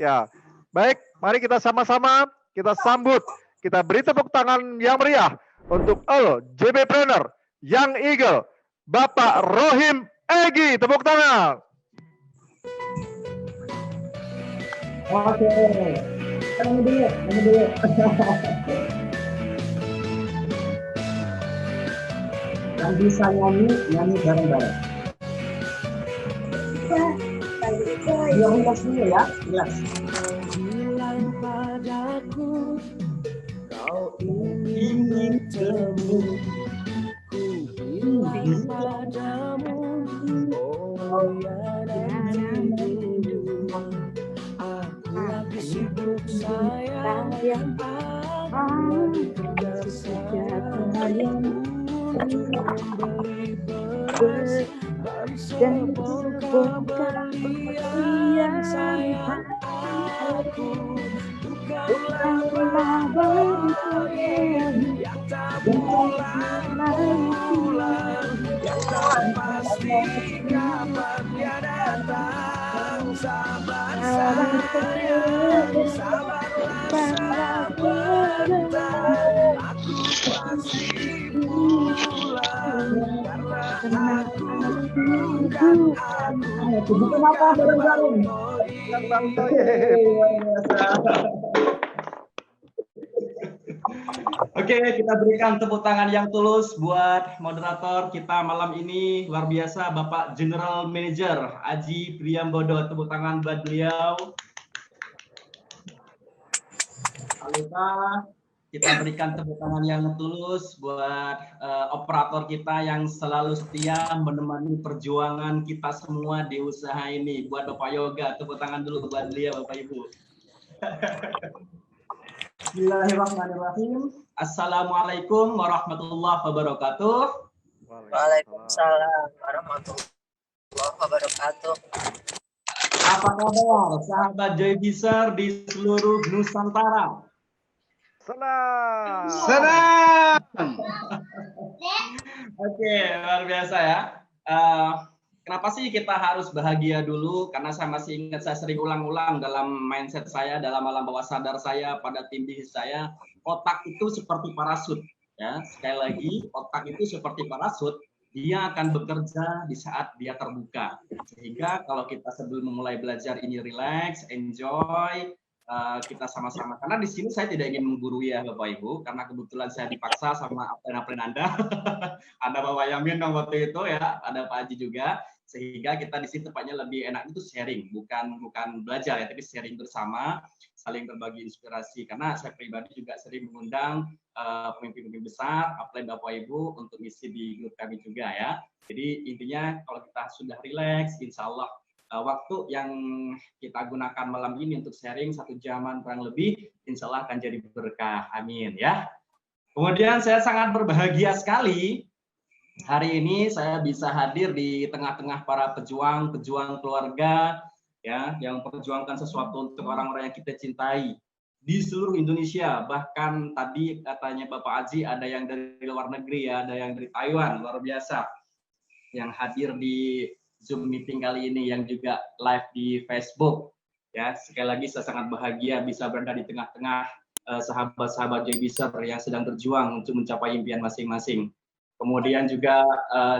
Ya, baik, mari kita sama-sama kita sambut, kita beri tepuk tangan yang meriah untuk JBpreneur Young Eagle, Bapak Rohim Egi, tepuk tangan. Oke, nyanyi dulu. Yang bisa nyanyi bareng-bareng. Ya, relax dulu ya, relax. Bilang padaku, kau ingin bertemu. Ku bilang padamu, oh ya nanti aku lagi sibuk sayang, aku kerja sayang, membeli beras dan sebongkar berlian sayang. Aku bukanlah bagian yang tak pulang, yang tak pasti kapan dia datang. Sabar sayang, sabarlah sebentar, aku pasti pulang karena aku bukan aku. Kenapa bareng-bareng? Oke, kita berikan tepuk tangan yang tulus buat moderator kita malam ini, luar biasa Bapak General Manager Aji Priyambodo, tepuk tangan buat beliau. Lupa kita berikan tepuk tangan yang tulus buat operator kita yang selalu setia menemani perjuangan kita semua di usaha ini. Buat Bapak Yoga, tepuk tangan dulu buat beliau Bapak Ibu. Bismillahirrahmanirrahim. Assalamualaikum warahmatullahi wabarakatuh. Waalaikumsalam warahmatullahi wabarakatuh. Apa kabar sahabat Joybisar di seluruh Nusantara? Senang. Oke, luar biasa ya. Kenapa sih kita harus bahagia dulu? Karena saya masih ingat, saya sering ulang-ulang dalam mindset saya, dalam alam bawah sadar saya, pada tim bisnis saya, otak itu seperti parasut. Ya, sekali lagi, otak itu seperti parasut, dia akan bekerja di saat dia terbuka. Sehingga kalau kita sebelum memulai belajar ini relax, enjoy, kita sama-sama. Karena di sini saya tidak ingin menggurui ya Bapak Ibu, karena kebetulan saya dipaksa sama apel-apel Anda. Ada Bapak Yamin dong waktu itu ya, ada Pak Haji juga. Sehingga kita di sini tepatnya lebih enak itu sharing, bukan belajar ya, tapi sharing bersama, saling berbagi inspirasi. Karena saya pribadi juga sering mengundang pemimpin-pemimpin besar, apalagi Bapak Ibu untuk ngisi di grup kami juga ya. Jadi intinya kalau kita sudah relax, insya Allah waktu yang kita gunakan malam ini untuk sharing 1 jaman kurang lebih, insya Allah akan jadi berkah. Amin ya. Kemudian saya sangat berbahagia sekali hari ini saya bisa hadir di tengah-tengah para pejuang keluarga ya, yang memperjuangkan sesuatu untuk orang-orang yang kita cintai di seluruh Indonesia. Bahkan tadi katanya Bapak Haji ada yang dari luar negeri ya, ada yang dari Taiwan, luar biasa yang hadir di Zoom meeting kali ini, yang juga live di Facebook ya. Sekali lagi saya sangat bahagia bisa berada di tengah-tengah sahabat-sahabat Joybisar yang sedang berjuang untuk mencapai impian masing-masing. Kemudian juga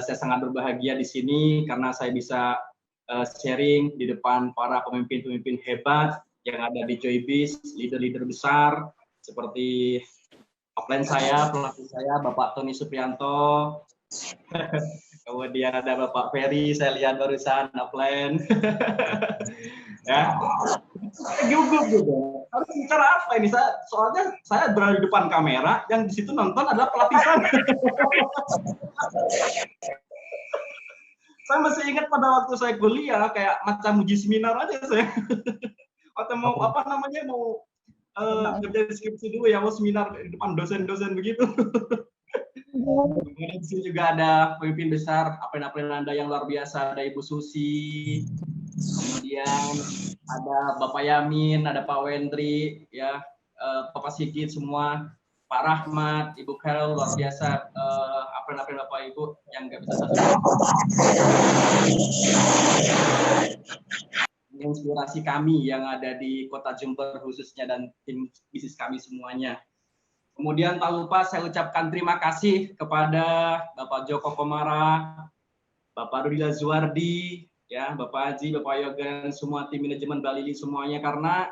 saya sangat berbahagia di sini karena saya bisa sharing di depan para pemimpin-pemimpin hebat yang ada di Joybis, leader-leader besar seperti upline saya, pelatih saya Bapak Tony Suprianto. Kemudian ada Bapak Ferry, saya lihat barusan upline. Ya, gugup juga. Harus bicara apa ini? Soalnya saya berada di depan kamera, yang di situ nonton adalah pelatih saya. Saya masih ingat pada waktu saya kuliah, kayak macam uji seminar aja saya. Atau mau apa namanya, mau kerja skripsi dulu ya, mau seminar di depan dosen-dosen begitu. Kemudian di sini juga ada pemimpin besar apel-apel Anda yang luar biasa, ada Ibu Susi, kemudian ada Bapak Yamin, ada Pak Wendri, ya, Bapak Sigit semua, Pak Rahmat, Ibu Carol, luar biasa apel-apel Bapak Ibu yang nggak bisa saya sebut. inspirasi kami yang ada di Kota Jember khususnya dan tim bisnis kami semuanya. Kemudian tak lupa saya ucapkan terima kasih kepada Bapak Joko Komara, Bapak Rudi Lazuardi, ya, Bapak Haji, Bapak Yoga, dan semua tim manajemen Balili semuanya, karena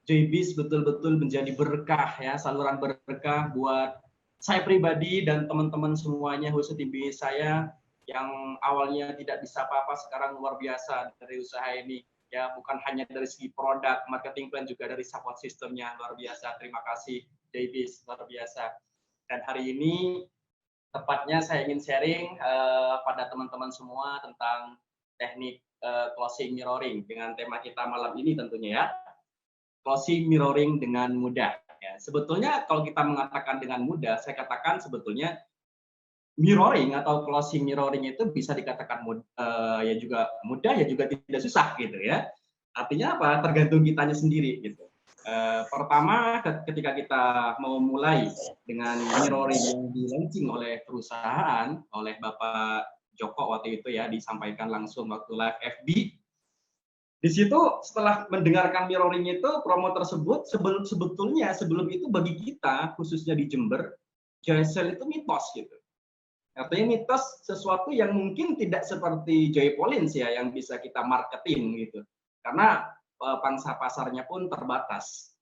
JBIS betul-betul menjadi berkah, ya, saluran berkah buat saya pribadi dan teman-teman semuanya, khusus tim bisnis saya yang awalnya tidak bisa apa-apa, sekarang luar biasa dari usaha ini. Ya, bukan hanya dari segi produk, marketing plan, juga dari support sistemnya luar biasa. Terima kasih JBIS, luar biasa. Dan hari ini tepatnya saya ingin sharing pada teman-teman semua tentang teknik closing mirroring dengan tema kita malam ini tentunya, ya. Closing mirroring dengan mudah. Ya, sebetulnya kalau kita mengatakan dengan mudah, saya katakan sebetulnya mirroring atau closing mirroring itu bisa dikatakan ya juga mudah, ya juga tidak susah gitu, ya. Artinya apa? Tergantung kitanya sendiri gitu. Pertama, ketika kita mau mulai dengan mirroring yang di-launching oleh perusahaan, oleh Bapak Joko waktu itu, ya, disampaikan langsung waktu live FB. Di situ setelah mendengarkan mirroring itu, promo tersebut sebetulnya sebelum itu bagi kita khususnya di Jember, JSL itu mitos gitu. Artinya mitos sesuatu yang mungkin tidak seperti Joy Polins, ya, yang bisa kita marketing gitu. Karena pangsa pasarnya pun terbatas.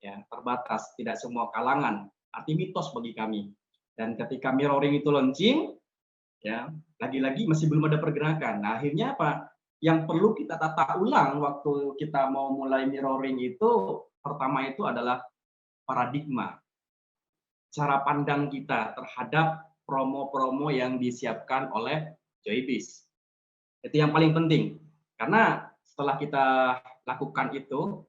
Ya, terbatas, tidak semua kalangan. Arti mitos bagi kami. Dan ketika mirroring itu launching, ya, lagi-lagi masih belum ada pergerakan. Nah, akhirnya apa? Yang perlu kita tata ulang waktu kita mau mulai mirroring itu, pertama itu adalah paradigma. Cara pandang kita terhadap promo-promo yang disiapkan oleh JBIS. Itu yang paling penting. Karena setelah kita lakukan itu,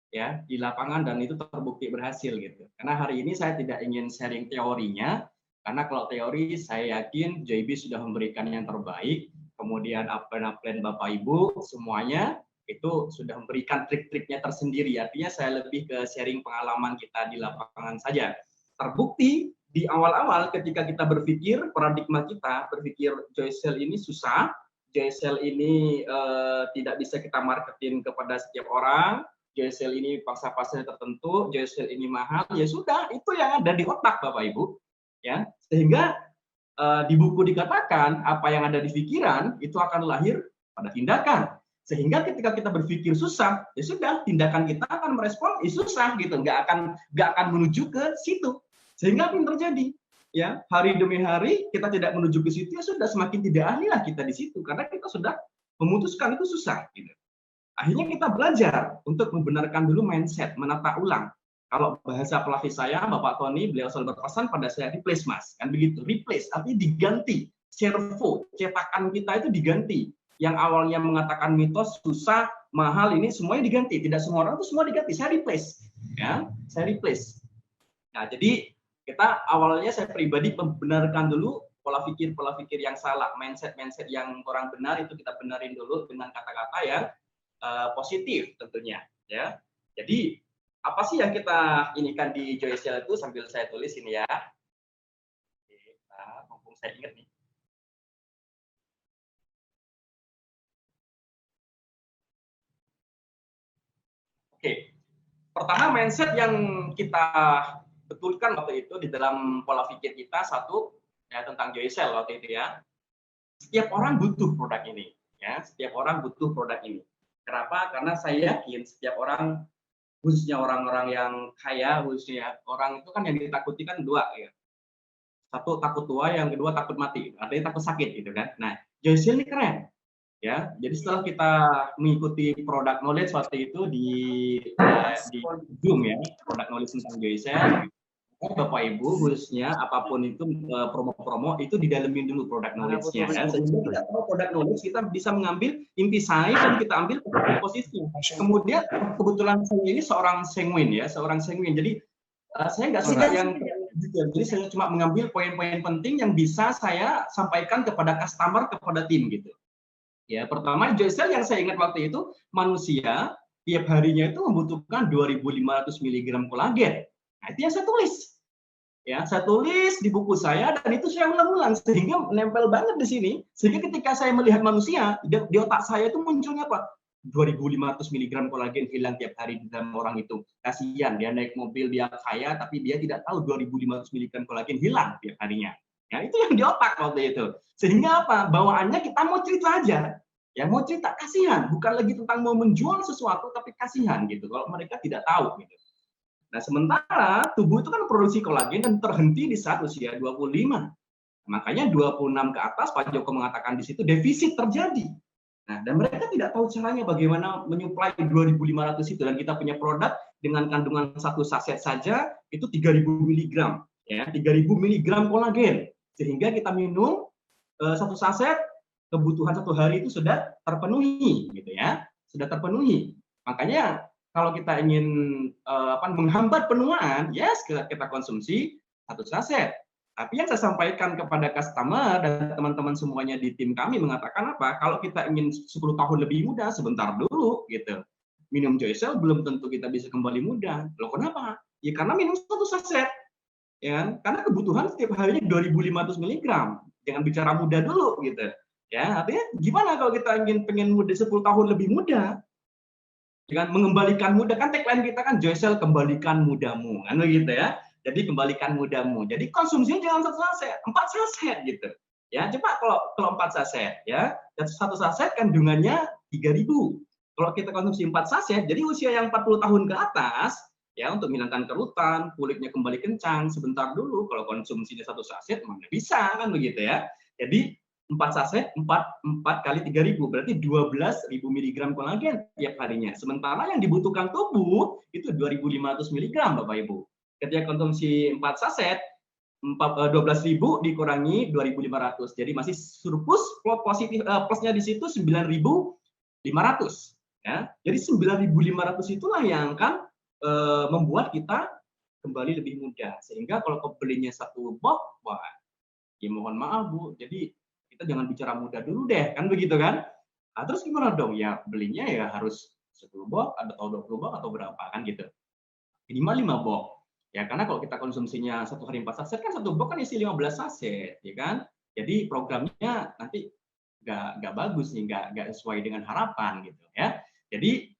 ya, di lapangan, dan itu terbukti berhasil gitu. Karena hari ini saya tidak ingin sharing teorinya, karena kalau teori saya yakin JBIS sudah memberikan yang terbaik. Kemudian plan Bapak Ibu semuanya itu sudah memberikan trik-triknya tersendiri. Artinya saya lebih ke sharing pengalaman kita di lapangan saja. Terbukti di awal-awal ketika kita berpikir, paradigma kita berpikir JSL ini susah, JSL ini tidak bisa kita marketing kepada setiap orang, JSL ini pangsa pasar tertentu, JSL ini mahal, ya sudah, itu yang ada di otak Bapak Ibu, ya. Sehingga di buku dikatakan apa yang ada di pikiran itu akan lahir pada tindakan. Sehingga ketika kita berpikir susah, ya sudah, tindakan kita akan merespon susah gitu, nggak akan menuju ke situ. Sehingga apa yang terjadi? Ya, hari demi hari kita tidak menuju ke situ, ya sudah, semakin tidak ahlilah kita di situ karena kita sudah memutuskan itu susah gitu. Akhirnya kita belajar untuk membenarkan dulu mindset, menata ulang. Kalau bahasa pelatih saya, Bapak Tony, beliau selalu berpesan pada saya, replace Mas, kan begitu, replace, artinya diganti, servo, cetakan kita itu diganti. Yang awalnya mengatakan mitos, susah, mahal, ini semuanya diganti, tidak semua orang itu semua diganti, saya replace, ya, saya replace. Nah, jadi kita awalnya saya pribadi membenarkan dulu pola pikir yang salah, mindset yang kurang benar itu kita benarin dulu dengan kata-kata yang positif tentunya, ya. Jadi apa sih yang kita inikan di JSL itu, sambil saya tulis ini, ya. Nah, mumpung saya ingat nih. Oke. Pertama, mindset yang kita betulkan waktu itu di dalam pola pikir kita, satu, ya, tentang JSL waktu itu, ya. Setiap orang butuh produk ini, ya. Setiap orang butuh produk ini. Kenapa? Karena saya yakin setiap orang, khususnya orang-orang yang kaya, khususnya orang itu kan yang ditakuti kan dua, ya. Satu takut tua, yang kedua takut mati, artinya takut sakit gitu kan. Nah, JSL ini keren, ya. Jadi setelah kita mengikuti product knowledge waktu itu di Zoom, ya, product knowledge tentang JSL, Bapak Ibu khususnya apapun itu promo-promo itu didalemin dulu product knowledge-nya, ya. Sehingga kita tahu product knowledge, kita bisa mengambil intisari dan kita ambil posisi. Kemudian kebetulan saya ini seorang sanguin, ya, seorang sanguin. Jadi saya nggak suka yang detail. Jadi saya cuma mengambil poin-poin penting yang bisa saya sampaikan kepada customer, kepada tim gitu. Ya, pertama JSL yang saya ingat waktu itu, manusia tiap harinya itu membutuhkan 2.500 mg kolagen. Nah, itu yang saya tulis. Ya, saya tulis di buku saya dan itu saya ulang-ulang sehingga nempel banget di sini. Sehingga ketika saya melihat manusia, di otak saya itu munculnya apa? 2.500 mg kolagen hilang tiap hari di dalam orang itu. Kasihan, dia naik mobil, dia kaya, tapi dia tidak tahu 2.500 mg kolagen hilang tiap harinya. Ya, itu yang di otak waktu itu. Sehingga apa? Bawaannya kita mau cerita aja. Ya, mau cerita, kasihan. Bukan lagi tentang mau menjual sesuatu, tapi kasihan gitu. Kalau mereka tidak tahu gitu. Nah, sementara tubuh itu kan produksi kolagen dan terhenti di saat usia 25. Makanya 26 ke atas, Pak Joko mengatakan di situ defisit terjadi. Nah, dan mereka tidak tahu caranya bagaimana menyuplai 2.500 itu. Dan kita punya produk dengan kandungan 1 saset saja, itu 3.000 mg. Ya, 3.000 mg kolagen. Sehingga kita minum 1 saset, kebutuhan 1 hari itu sudah terpenuhi. Gitu ya, sudah terpenuhi. Makanya, kalau kita ingin menghambat penuaan, yes, kita konsumsi 1 saset. Tapi yang saya sampaikan kepada customer dan teman-teman semuanya di tim kami mengatakan apa? Kalau kita ingin 10 tahun lebih muda, sebentar dulu, gitu. Minum Joycell belum tentu kita bisa kembali muda. Loh, kenapa? Ya karena minum 1 saset. Ya, karena kebutuhan setiap harinya 2.500 mg. Jangan bicara muda dulu, gitu. Ya, artinya gimana kalau kita pengen muda 10 tahun lebih muda? Dengan mengembalikan muda, kan tagline kita kan Joycell kembalikan mudamu, kan begitu ya. Jadi kembalikan mudamu. Jadi konsumsinya jangan 1 saset, 4 saset gitu. Ya, coba kalau 4 saset ya, dan 1 saset kandungannya 3.000. Kalau kita konsumsi 4 saset, jadi usia yang 40 tahun ke atas ya untuk menghilangkan kerutan, kulitnya kembali kencang, sebentar dulu. Kalau konsumsinya 1 saset mana bisa kan begitu ya. Jadi 4 saset, 4 kali 3.000, berarti 12.000 mg kolagen tiap harinya. Sementara yang dibutuhkan tubuh itu 2.500 mg, Bapak Ibu. Ketika konsumsi 4 saset, 12.000 dikurangi 2.500. Jadi masih surplus, positif plusnya di situ 9.500. Ya. Jadi 9.500 itulah yang akan membuat kita kembali lebih mudah. Sehingga kalau belinya 1 box, wah, ya mohon maaf Bu, jadi kita jangan bicara mudah dulu deh, kan begitu kan? Nah, terus gimana dong? Ya belinya ya harus 10 box atau 20 box atau berapa kan gitu. Minimal 5 box. Ya karena kalau kita konsumsinya 1 hari 4 saset kan 1 box kan isi 15 saset, ya kan? Jadi programnya nanti nggak bagus nih, nggak sesuai dengan harapan gitu ya. Jadi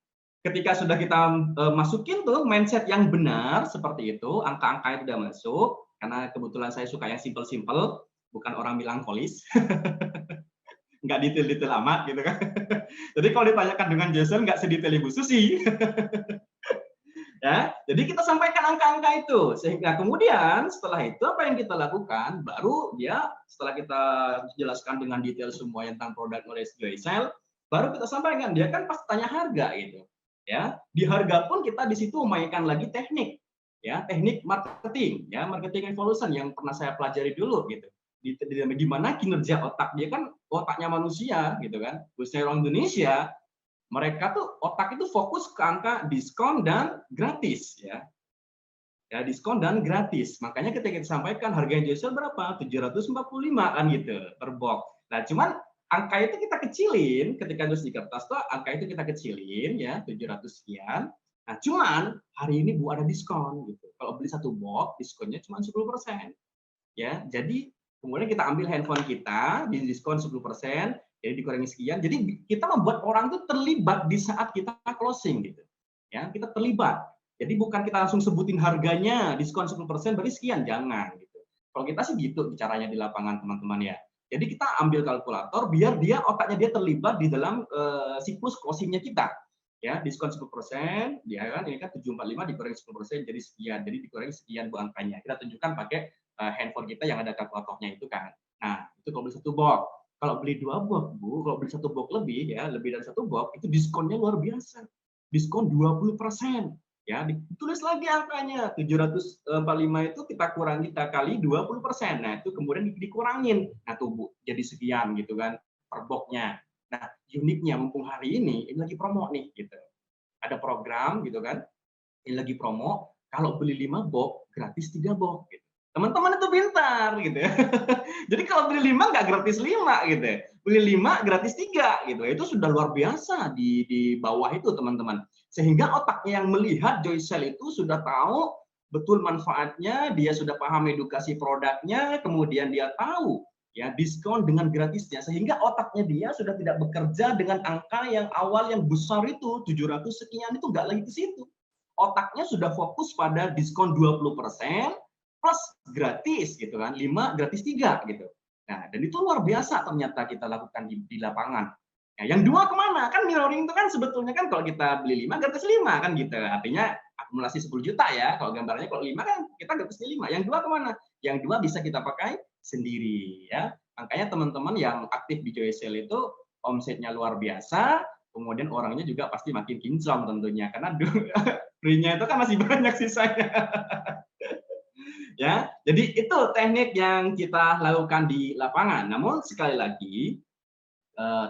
ketika sudah kita masukin tuh mindset yang benar seperti itu, angka-angka itu udah masuk, karena kebetulan saya suka yang simple-simple, bukan orang melankolis, nggak detail-detail amat gitu kan. Jadi kalau ditanyakan dengan Joycell nggak sedetail Ibu Susi. Ya, jadi kita sampaikan angka-angka itu, sehingga kemudian setelah itu apa yang kita lakukan, baru ya setelah kita jelaskan dengan detail semua tentang produk knowledge Joycell, baru kita sampaikan, dia kan pasti tanya harga gitu. Ya, di harga pun kita di situ memainkan lagi teknik, ya teknik marketing, ya marketing evolution yang pernah saya pelajari dulu gitu. Di mana kinerja otak dia kan otaknya manusia gitu kan, khususnya orang Indonesia, mereka tuh otak itu fokus ke angka diskon dan gratis ya. Ya diskon dan gratis. Makanya ketika kita sampaikan harganya Joycell berapa? 745 kan gitu per box. Nah, cuman angka itu kita kecilin ketika nulis di kertas tuh angka itu kita kecilin ya 700 sekian. Nah, cuman hari ini Bu ada diskon gitu. Kalau beli 1 box diskonnya cuma 10%. Ya, jadi kemudian kita ambil handphone kita, di diskon 10%, jadi dikurangi sekian. Jadi kita membuat orang itu terlibat di saat kita closing gitu. Ya, kita terlibat. Jadi bukan kita langsung sebutin harganya, diskon 10% berarti sekian, jangan gitu. Kalau kita sih gitu bicaranya di lapangan teman-teman ya. Jadi kita ambil kalkulator biar otaknya dia terlibat di dalam siklus closingnya kita. Ya, diskon 10%, ya kan ini kan 745 dikurangi 10% jadi sekian. Jadi dikurangi sekian Bu angkanya. Kita tunjukkan pakai handphone kita yang ada kalkulatornya itu kan. Nah, itu kalau beli 1 box. Kalau beli 2 box, Bu, kalau beli 1 box lebih ya, lebih dari 1 box, itu diskonnya luar biasa. Diskon 20%. Ya, ditulis lagi angkanya. 745 itu kita kali 20%. Nah, itu kemudian dikurangin. Nah, tuh Bu, jadi sekian gitu kan per box-nya. Nah, uniknya mumpung hari ini lagi promo nih gitu. Ada program gitu kan. Ini lagi promo, kalau beli 5 box gratis 3 box gitu. Teman-teman itu pintar gitu ya. Jadi kalau beli 5 nggak gratis 5 gitu ya. Beli 5 gratis 3 gitu. Itu sudah luar biasa di bawah itu teman-teman. Sehingga otaknya yang melihat Joycell itu sudah tahu betul manfaatnya, dia sudah paham edukasi produknya, kemudian dia tahu ya diskon dengan gratisnya, sehingga otaknya dia sudah tidak bekerja dengan angka yang awal yang besar itu 700 sekian, itu nggak lagi ke situ. Otaknya sudah fokus pada diskon 20% plus gratis gitu kan, 5 gratis 3 gitu. Nah, dan itu luar biasa ternyata kita lakukan di lapangan. Nah, yang 2 kemana? Kan mirroring itu kan sebetulnya kan kalau kita beli 5 gratis 5 kan gitu. Artinya akumulasi 10 juta ya. Kalau gambarnya kalau 5 kan kita gratisnya 5. Yang 2 kemana? Yang 2 bisa kita pakai sendiri ya. Makanya teman-teman yang aktif di Joysale itu omsetnya luar biasa, kemudian orangnya juga pasti makin kinclong tentunya karena free-nya itu kan masih banyak sisanya. Ya, jadi itu teknik yang kita lakukan di lapangan. Namun sekali lagi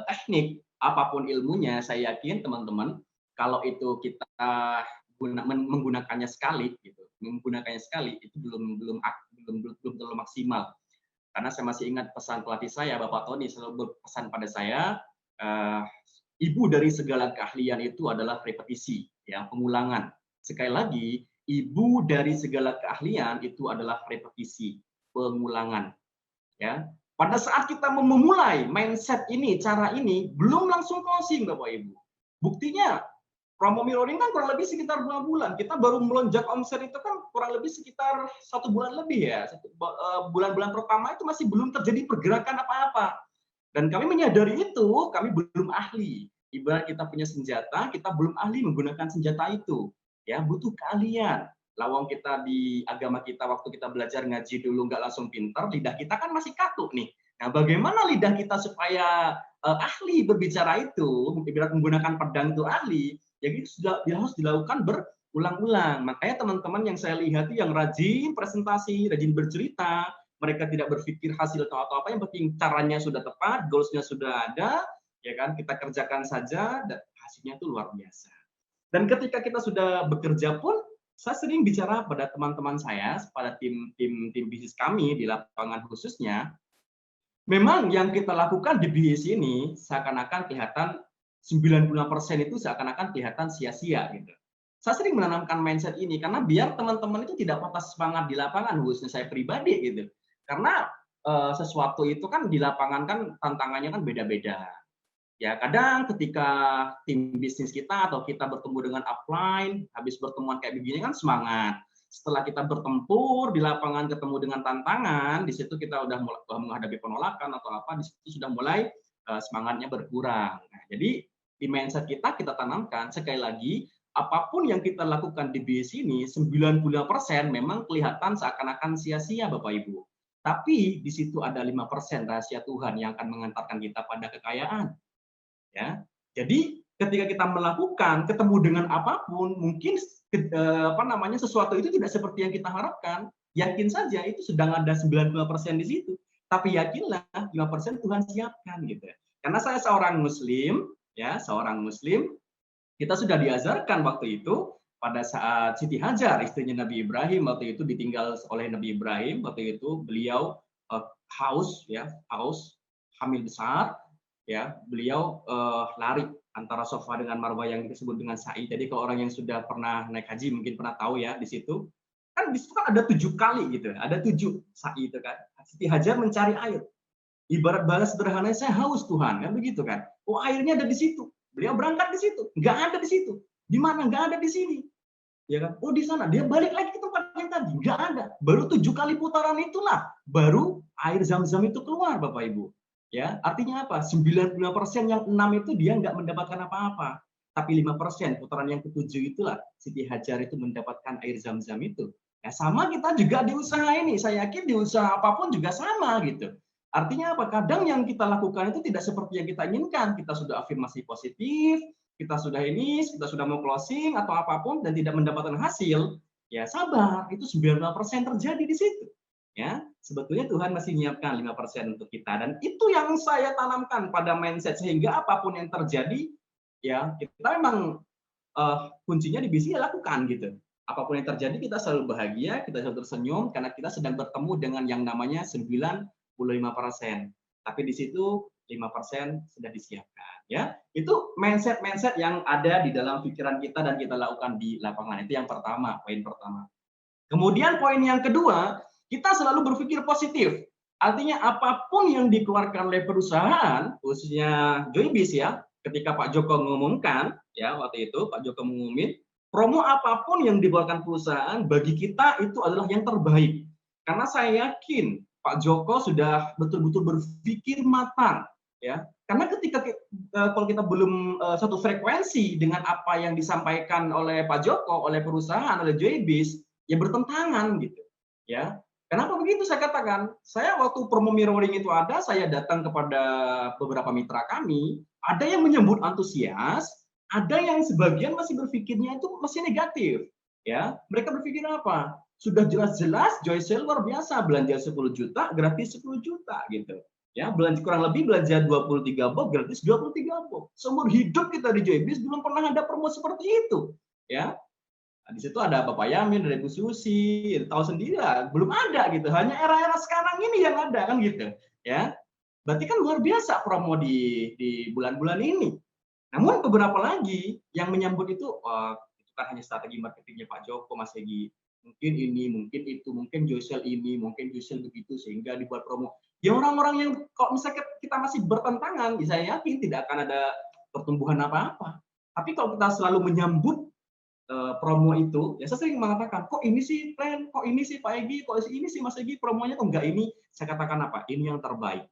teknik apapun ilmunya, saya yakin teman-teman kalau itu kita menggunakannya sekali, gitu, itu belum terlalu maksimal. Karena saya masih ingat pesan pelatih saya, Bapak Tony selalu berpesan pada saya, ibu dari segala keahlian itu adalah repetisi, ya, pengulangan. Sekali lagi, ibu dari segala keahlian itu adalah repetisi, pengulangan. Ya, pada saat kita memulai mindset ini, cara ini, belum langsung closing, Bapak Ibu. Buktinya, promo mirroring kan kurang lebih sekitar 2 bulan. Kita baru melonjak omset itu kan kurang lebih sekitar 1 bulan lebih ya. Bulan-bulan pertama itu masih belum terjadi pergerakan apa-apa. Dan kami menyadari itu, kami belum ahli. Ibarat kita punya senjata, kita belum ahli menggunakan senjata itu. Ya, butuh keahlian. Lawang kita di agama kita waktu kita belajar ngaji dulu nggak langsung pintar, lidah kita kan masih kaku nih. Nah, bagaimana lidah kita supaya ahli berbicara itu, ibarat menggunakan pedang itu ahli, ya itu sudah harus dilakukan berulang-ulang. Makanya teman-teman yang saya lihat itu yang rajin presentasi, rajin bercerita, mereka tidak berpikir hasil atau apa, yang penting caranya sudah tepat, goals-nya sudah ada, ya kan, kita kerjakan saja, dan hasilnya itu luar biasa. Dan ketika kita sudah bekerja pun, saya sering bicara pada teman-teman saya, pada tim bisnis kami di lapangan khususnya, memang yang kita lakukan di bisnis ini seakan-akan kelihatan 95% itu seakan-akan kelihatan sia-sia gitu. Saya sering menanamkan mindset ini karena biar teman-teman itu tidak patah semangat di lapangan, khususnya saya pribadi gitu. Karena sesuatu itu kan di lapangan kan tantangannya kan beda-beda. Ya, kadang ketika tim bisnis kita atau kita bertemu dengan upline, habis bertemuan kayak begini kan semangat. Setelah kita bertempur di lapangan ketemu dengan tantangan, di situ kita udah mulai menghadapi penolakan atau apa, di situ sudah mulai semangatnya berkurang. Nah, jadi di mindset kita tanamkan sekali lagi, apapun yang kita lakukan di bisnis ini 90% memang kelihatan seakan-akan sia-sia Bapak Ibu. Tapi di situ ada 5% rahasia Tuhan yang akan mengantarkan kita pada kekayaan. Ya, jadi ketika kita melakukan ketemu dengan apapun, mungkin sesuatu itu tidak seperti yang kita harapkan. Yakin saja itu sedang ada 95% di situ. Tapi yakinlah 5% Tuhan siapkan gitu. Karena saya seorang Muslim, ya, kita sudah diajarkan waktu itu pada saat Siti Hajar, istrinya Nabi Ibrahim, waktu itu ditinggal oleh Nabi Ibrahim, waktu itu beliau haus, hamil besar. Ya, beliau lari antara Sofa dengan Marwah yang disebut dengan sa'i. Jadi kalau orang yang sudah pernah naik haji mungkin pernah tahu ya, di situ kan ada 7 kali gitu, ada 7 sa'i itu kan. Siti Hajar mencari air. Ibarat balas sederhananya, saya haus Tuhan, kan begitu kan. Oh, airnya ada di situ. Beliau berangkat di situ, nggak ada di situ. Di mana? Nggak ada di sini. Ya kan? Oh, di sana. Dia balik lagi ke tempat yang tadi, nggak ada. Baru 7 kali putaran itulah baru air Zam-Zam itu keluar, Bapak Ibu. Ya, artinya apa? 95% yang 6 itu dia nggak mendapatkan apa-apa. Tapi 5% putaran yang ke-7 itulah Siti Hajar itu mendapatkan air Zam-Zam itu. Ya, sama kita juga di usaha ini. Saya yakin di usaha apapun juga sama gitu. Artinya apa? Kadang yang kita lakukan itu tidak seperti yang kita inginkan. Kita sudah afirmasi positif, kita sudah mau closing atau apapun dan tidak mendapatkan hasil. Ya, sabar. Itu 95% terjadi di situ. Ya, sebetulnya Tuhan masih menyiapkan 5% untuk kita, dan itu yang saya tanamkan pada mindset sehingga apapun yang terjadi, ya kita memang kuncinya di bisnis lakukan gitu. Apapun yang terjadi kita selalu bahagia, kita selalu tersenyum karena kita sedang bertemu dengan yang namanya 95%. Tapi di situ 5% sudah disiapkan. Ya, itu mindset yang ada di dalam pikiran kita dan kita lakukan di lapangan. Itu yang pertama, poin pertama. Kemudian poin yang kedua, kita selalu berpikir positif. Artinya apapun yang dikeluarkan oleh perusahaan, khususnya Joybis ya, ketika Pak Joko mengumumkan, ya waktu itu Pak Joko mengumumin, promo apapun yang dikeluarkan perusahaan bagi kita itu adalah yang terbaik. Karena saya yakin Pak Joko sudah betul-betul berpikir matang, ya. Karena ketika kalau kita belum satu frekuensi dengan apa yang disampaikan oleh Pak Joko, oleh perusahaan, oleh Joybis, ya bertentangan gitu, ya. Kenapa begitu saya katakan? Saya waktu promo mirroring itu ada, saya datang kepada beberapa mitra kami, ada yang menyambut antusias, ada yang sebagian masih berpikirnya itu masih negatif. Ya, mereka berpikir apa? Sudah jelas-jelas Joycell luar biasa, belanja 10 juta, gratis 10 juta gitu. Ya, belanja kurang lebih belanja 23 box, gratis 23 box. Seumur hidup kita di Joybis belum pernah ada promo seperti itu. Ya, nah, di situ ada Bapak Yamin, ada Bu Susi, tahu sendiri lah, belum ada gitu. Hanya era-era sekarang ini yang ada kan gitu, ya. Berarti kan luar biasa promo di bulan-bulan ini. Namun beberapa lagi yang menyambut itu, itu kan hanya strategi marketingnya Pak Joko, Mas Egi. Mungkin ini, mungkin itu, mungkin Joycell ini, mungkin Joycell begitu sehingga dibuat promo. Ya orang-orang yang kok misalnya kita masih bertentangan, saya yakin tidak akan ada pertumbuhan apa-apa. Tapi kalau kita selalu menyambut promo itu, ya saya sering mengatakan, kok ini sih Ren, kok ini sih Pak Egi, kok ini sih Mas Egi promonya kok enggak ini? Saya katakan apa? Ini yang terbaik.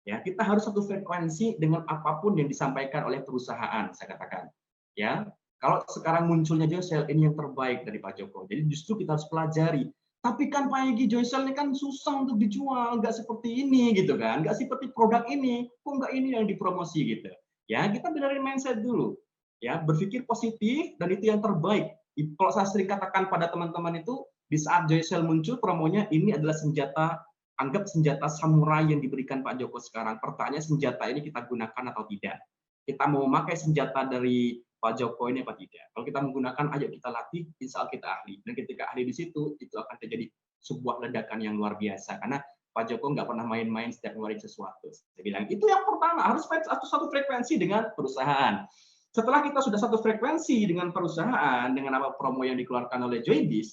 Ya, kita harus satu frekuensi dengan apapun yang disampaikan oleh perusahaan, saya katakan. Ya, kalau sekarang munculnya Joycell, ini yang terbaik dari Pak Joko. Jadi justru kita harus pelajari. Tapi kan Pak Egi, Joycell ini kan susah untuk dijual, nggak seperti ini gitu kan, nggak seperti produk ini, kok nggak ini yang dipromosi gitu. Ya, kita benerin mindset dulu. Ya, berpikir positif dan itu yang terbaik. Kalau saya sering katakan pada teman-teman itu, di saat Joycell muncul promonya, ini adalah senjata, anggap senjata samurai yang diberikan Pak Joko sekarang. Pertanyaan, senjata ini kita gunakan atau tidak? Kita mau memakai senjata dari Pak Joko ini apa tidak? Kalau kita menggunakan, ayo kita latih, insya Allah kita ahli. Dan ketika ahli di situ, itu akan terjadi sebuah ledakan yang luar biasa. Karena Pak Joko nggak pernah main-main setiap ngeluarin sesuatu. Saya bilang, itu yang pertama, harus satu frekuensi dengan perusahaan. Setelah kita sudah satu frekuensi dengan perusahaan, dengan apa promo yang dikeluarkan oleh Joybis,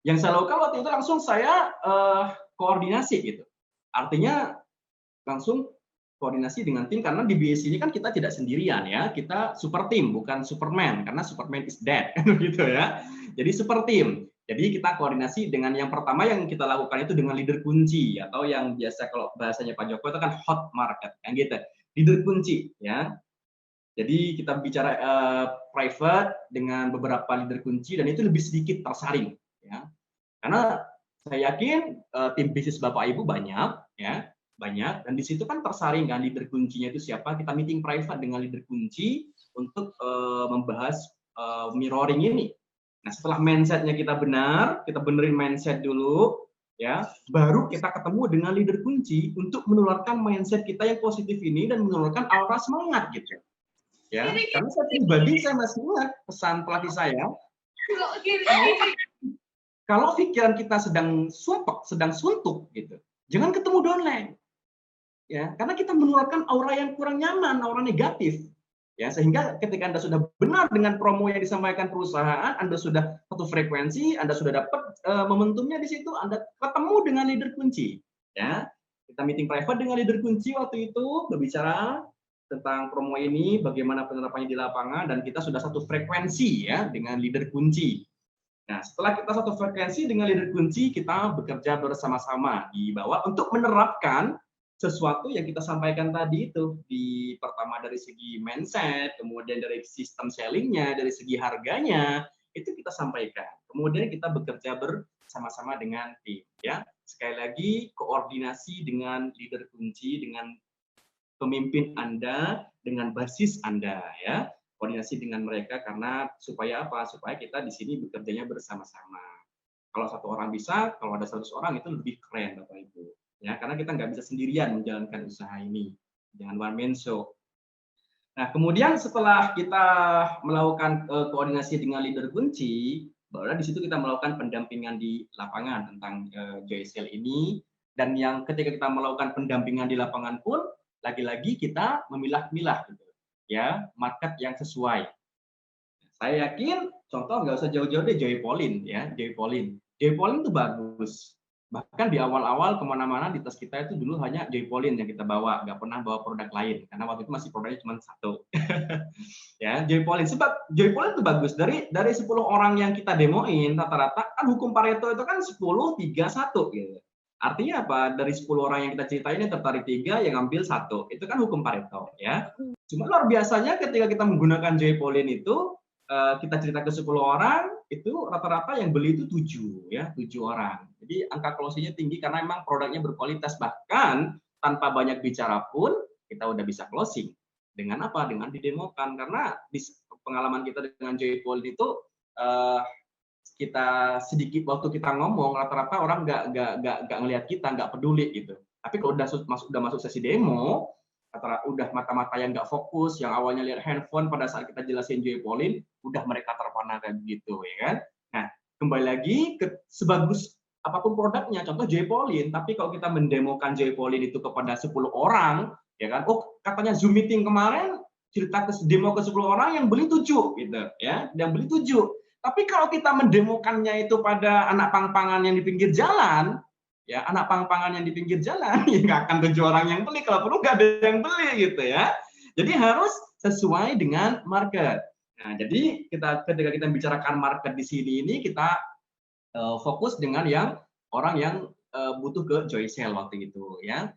yang saya lakukan waktu itu langsung saya koordinasi gitu. Artinya langsung koordinasi dengan tim, karena di BSC ini kan kita tidak sendirian ya, kita super tim, bukan Superman, karena Superman is dead gitu ya. Jadi super tim. Jadi kita koordinasi dengan yang pertama yang kita lakukan itu dengan leader kunci, atau yang biasa kalau bahasanya Pak Joko itu kan hot market, yang gitu. Leader kunci ya. Jadi kita bicara private dengan beberapa leader kunci dan itu lebih sedikit tersaring, ya. Karena saya yakin tim bisnis Bapak Ibu banyak, ya, banyak, dan di situ kan tersaring kan leader kuncinya itu siapa. Kita meeting private dengan leader kunci untuk membahas mirroring ini. Nah, setelah mindsetnya kita benar, kita benerin mindset dulu, ya, baru kita ketemu dengan leader kunci untuk menularkan mindset kita yang positif ini dan menularkan aura semangat gitu. Ya, karena saya pribadi saya masih ingat pesan pelatih saya. Kalau pikiran kita sedang sumpek, sedang suntuk gitu, jangan ketemu downline. Ya, karena kita menularkan aura yang kurang nyaman, aura negatif. Ya, sehingga ketika Anda sudah benar dengan promo yang disampaikan perusahaan, Anda sudah satu frekuensi, Anda sudah dapat momentumnya di situ, Anda ketemu dengan leader kunci. Ya, kita meeting private dengan leader kunci waktu itu berbicara tentang promo ini, bagaimana penerapannya di lapangan, dan kita sudah satu frekuensi ya dengan leader kunci. Nah, setelah kita satu frekuensi dengan leader kunci, kita bekerja bersama-sama di bawah untuk menerapkan sesuatu yang kita sampaikan tadi itu. Di pertama dari segi mindset, kemudian dari sistem sellingnya, dari segi harganya, itu kita sampaikan. Kemudian kita bekerja bersama-sama dengan tim. Ya, sekali lagi koordinasi dengan leader kunci, dengan pemimpin Anda, dengan basis Anda, ya, koordinasi dengan mereka, karena supaya apa? Supaya kita di sini bekerjanya bersama-sama. Kalau satu orang bisa, kalau ada 100 orang itu lebih keren, Bapak Ibu. Ya, karena kita nggak bisa sendirian menjalankan usaha ini, jangan one man show. Nah, kemudian setelah kita melakukan koordinasi dengan leader kunci, baru di situ kita melakukan pendampingan di lapangan tentang Joycell ini. Dan yang ketika kita melakukan pendampingan di lapangan pun, lagi-lagi kita memilah-milah gitu, ya, market yang sesuai. Saya yakin contoh nggak usah jauh-jauh deh, Joy Pauline ya, Joy Pauline itu bagus Bahkan di awal-awal kemana-mana di tas kita itu dulu hanya Joypolin yang kita bawa, nggak pernah bawa produk lain karena waktu itu masih produknya cuma satu. Ya, Joypolin. Sebab Joypolin itu bagus. Dari 10 orang yang kita demoin, rata-rata kan hukum Pareto itu kan 10, 3, 1 gitu. Artinya apa? Dari 10 orang yang kita ceritain yang tertarik 3, yang ngambil 1. Itu kan hukum Pareto, ya. Cuma luar biasanya ketika kita menggunakan Joypolin itu, kita cerita ke 10 orang, itu rata-rata yang beli itu 7, ya, 7 orang. Jadi angka closing-nya tinggi karena memang produknya berkualitas. Bahkan tanpa banyak bicara pun kita udah bisa closing. Dengan apa? Dengan didemokan. Karena di pengalaman kita dengan Joypolin itu kita sedikit waktu kita ngomong rata-rata orang nggak ngelihat kita, nggak peduli gitu. Tapi kalau udah masuk sesi demo, udah mata-mata yang nggak fokus, yang awalnya lihat handphone pada saat kita jelasin Joypolin, udah mereka terpana kayak gitu, ya kan? Nah, kembali lagi ke sebagus apapun produknya, contoh Joypolin, tapi kalau kita mendemokan Joypolin itu kepada 10 orang, ya kan? Oh, katanya Zoom meeting kemarin cerita demo ke 10 orang yang beli 7 gitu, ya. Yang beli 7. Tapi kalau kita mendemokannya itu pada anak pang-pangan yang di pinggir jalan, ya anak pang-pangan yang di pinggir jalan, ya nggak akan 7 orang yang beli, kalau perlu nggak ada yang beli gitu ya. Jadi harus sesuai dengan market. Nah, jadi ketika kita bicarakan market di sini ini kita fokus dengan yang orang yang butuh ke joy sale waktu itu ya.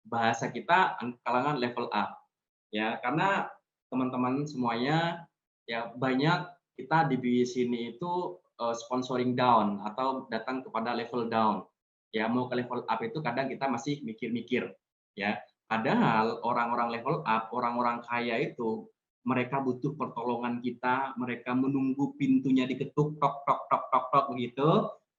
Bahasa kita kalangan level up. Ya, karena teman-teman semuanya ya banyak kita di sini itu sponsoring down atau datang kepada level down. Ya, mau ke level up itu kadang kita masih mikir-mikir ya. Padahal orang-orang level up, orang-orang kaya itu mereka butuh pertolongan kita, mereka menunggu pintunya diketuk tok tok tok tok tok begitu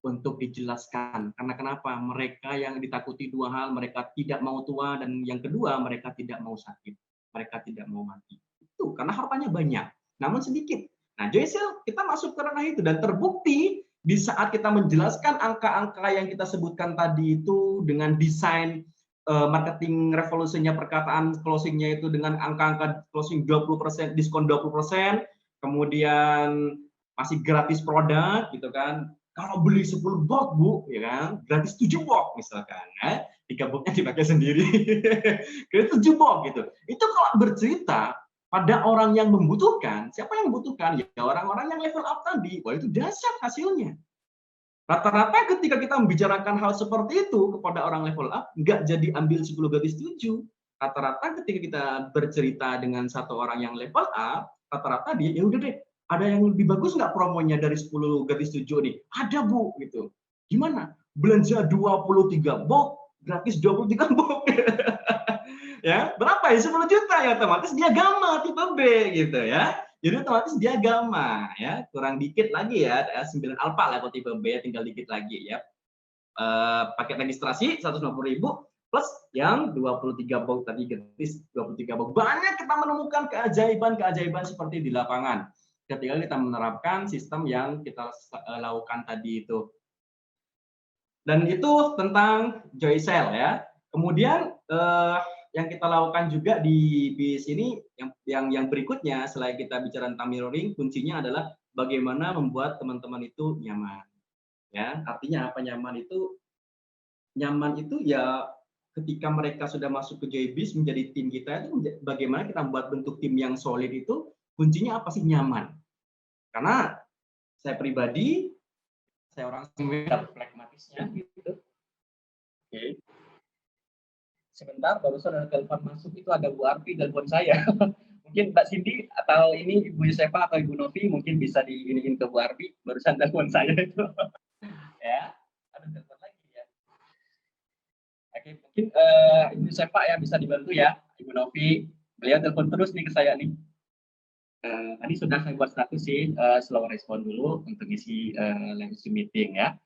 untuk dijelaskan. Karena kenapa? Mereka yang ditakuti 2 hal, mereka tidak mau tua dan yang kedua mereka tidak mau sakit. Mereka tidak mau mati. Itu karena hartanya banyak, namun sedikit. Nah, joy sale kita masuk ke ranah itu dan terbukti di saat kita menjelaskan angka-angka yang kita sebutkan tadi itu dengan desain marketing revolusinya perkataan closingnya itu dengan angka-angka closing 20%, diskon 20%, kemudian masih gratis produk gitu kan. Kalau beli 10 box Bu, ya kan, gratis 7 box misalkan, ya. 3 boxnya dipakai sendiri. Gratis 7 box gitu. Itu kalau bercerita pada orang yang membutuhkan, siapa yang membutuhkan? Ya orang-orang yang level up tadi. Wah, itu dahsyat hasilnya. Rata-rata ketika kita membicarakan hal seperti itu kepada orang level up, nggak jadi ambil 10 gadis 7. Rata-rata ketika kita bercerita dengan satu orang yang level up, rata-rata dia, ya udah deh, ada yang lebih bagus nggak promonya dari 10 gadis 7 nih? Ada Bu, gitu. Gimana? Belanja 23 box, gratis 23 box. Ya, berapa ya? 10 juta ya, otomatis dia gamma tipe B gitu ya. Jadi otomatis dia gamma ya, kurang dikit lagi ya, 9 alpha lah kalau tipe B ya, tinggal dikit lagi ya. Paket registrasi 150.000 plus yang 23 box tadi gratis 23 box. Banyak kita menemukan keajaiban-keajaiban seperti di lapangan ketika kita menerapkan sistem yang kita lakukan tadi itu. Dan itu tentang joy sale ya. Kemudian yang kita lakukan juga di sini yang berikutnya selain kita bicara tentang mirroring, kuncinya adalah bagaimana membuat teman-teman itu nyaman. Ya, artinya apa nyaman itu? Nyaman itu ya ketika mereka sudah masuk ke JBIS menjadi tim kita itu bagaimana kita membuat bentuk tim yang solid itu kuncinya apa sih? Nyaman. Karena saya pribadi saya orang pragmatisnya gitu. Oke. Sebentar, barusan ada telepon masuk, itu ada Bu Arfi dan telepon saya. Mungkin Mbak Cindy atau ini Ibu Yusefa atau Ibu Novi mungkin bisa diiniin ke Bu Arfi, barusan telepon saya itu. Ya, ada telepon lagi ya. Oke, mungkin Ibu Yusefa ya bisa dibantu ya, Ibu Novi. Beliau telepon terus nih ke saya nih. Tadi sudah saya buat status sih, slow respon dulu untuk isi live meeting ya.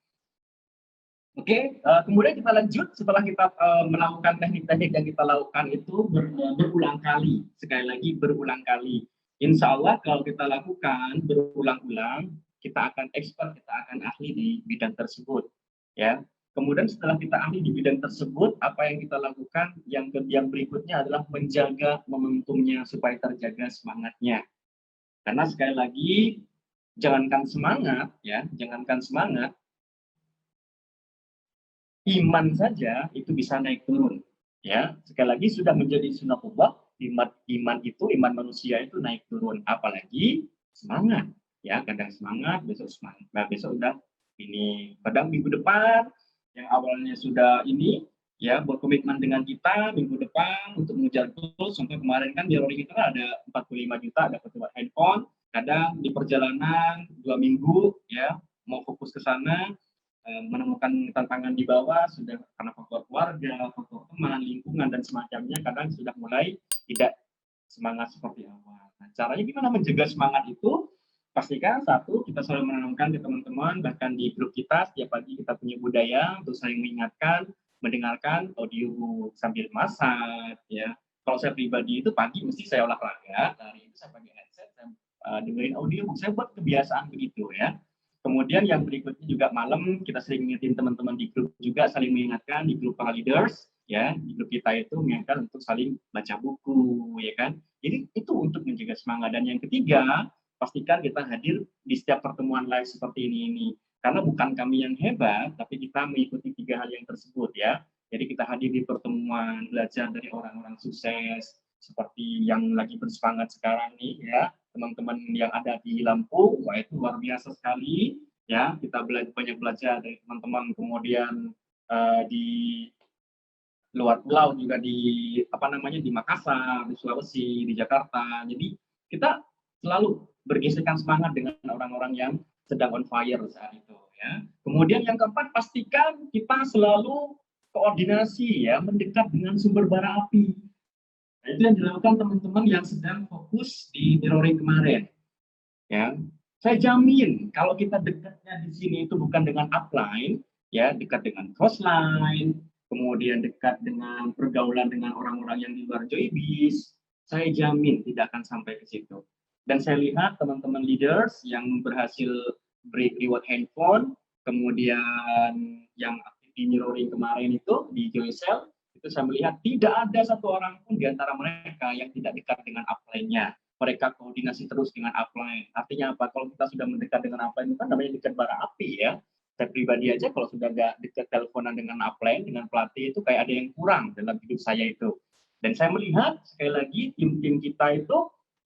Oke, kemudian kita lanjut setelah kita melakukan teknik-teknik yang kita lakukan itu berulang kali, sekali lagi berulang kali. Insya Allah kalau kita lakukan berulang-ulang, kita akan expert, kita akan ahli di bidang tersebut. Ya, kemudian setelah kita ahli di bidang tersebut, apa yang kita lakukan? Yang berikutnya adalah menjaga momentumnya supaya terjaga semangatnya. Karena sekali lagi, jangankan semangat, ya, jangankan semangat. iman saja itu bisa naik turun. Ya, sekali lagi sudah menjadi sunatullah, iman itu, iman manusia itu naik turun, apalagi semangat. Ya, kadang semangat, besok semangat. Nah, besok udah ini, kadang minggu depan yang awalnya sudah ini, ya, buat komitmen dengan kita minggu depan untuk mengejar goals. Contoh kemarin kan mirroring itu kan ada 45 juta dapat buat handphone, kadang di perjalanan 2 minggu ya mau fokus ke sana, menemukan tantangan di bawah sudah karena faktor keluarga, faktor teman, lingkungan dan semacamnya, kadang sudah mulai tidak semangat seperti awal. Nah, caranya gimana menjaga semangat itu? Pastikan satu, kita selalu menanamkan ke teman-teman, bahkan di grup kita setiap pagi kita punya budaya untuk saling mengingatkan, mendengarkan audiobook sambil masak, ya. Kalau saya pribadi itu pagi mesti saya olahraga, lari itu saya pakai headset, saya dengerin audiobook, saya buat kebiasaan begitu ya. Kemudian yang berikutnya juga malam kita sering ngingetin teman-teman di grup juga, saling mengingatkan di grup para leaders ya, di grup kita itu mengingatkan untuk saling baca buku ya kan. Jadi itu untuk menjaga semangat. Dan yang ketiga, pastikan kita hadir di setiap pertemuan live seperti ini. Karena bukan kami yang hebat, tapi kita mengikuti 3 hal yang tersebut ya. Jadi kita hadir di pertemuan, belajar dari orang-orang sukses seperti yang lagi bersemangat sekarang nih ya, teman-teman yang ada di Lampung, wah itu luar biasa sekali ya, kita banyak belajar dari teman-teman. Kemudian di luar pulau juga di di Makassar, di Sulawesi, di Jakarta. Jadi kita selalu bergeserkan semangat dengan orang-orang yang sedang on fire saat itu ya. Kemudian yang keempat, pastikan kita selalu koordinasi ya, mendekat dengan sumber bara api. Nah, itu yang dilakukan teman-teman yang sedang fokus di mirroring kemarin. Ya, saya jamin kalau kita dekatnya di sini itu bukan dengan upline, ya, dekat dengan crossline, kemudian dekat dengan pergaulan dengan orang-orang yang di luar Joybis, saya jamin tidak akan sampai ke situ. Dan saya lihat teman-teman leaders yang berhasil beri reward handphone, kemudian yang aktif di mirroring kemarin itu di Joycell, itu saya melihat tidak ada satu orang pun di antara mereka yang tidak dekat dengan upline-nya. Mereka koordinasi terus dengan upline. Artinya apa? Kalau kita sudah mendekat dengan upline, itu kan namanya dekat bara api ya. Saya pribadi aja kalau sudah nggak dekat teleponan dengan upline, dengan pelatih, itu kayak ada yang kurang dalam hidup saya itu. Dan saya melihat sekali lagi tim-tim kita itu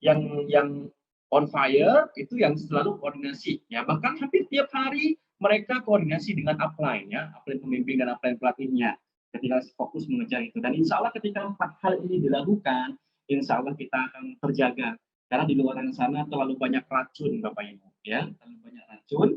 yang on fire itu yang selalu koordinasi ya. Bahkan hampir tiap hari mereka koordinasi dengan upline ya, upline pembimbing dan upline pelatihnya. Ketika fokus mengejar itu, dan insya Allah ketika 4 hal ini dilakukan, insya Allah kita akan terjaga. Karena di luar sana terlalu banyak racun, Bapak Ibu, ya, terlalu banyak racun,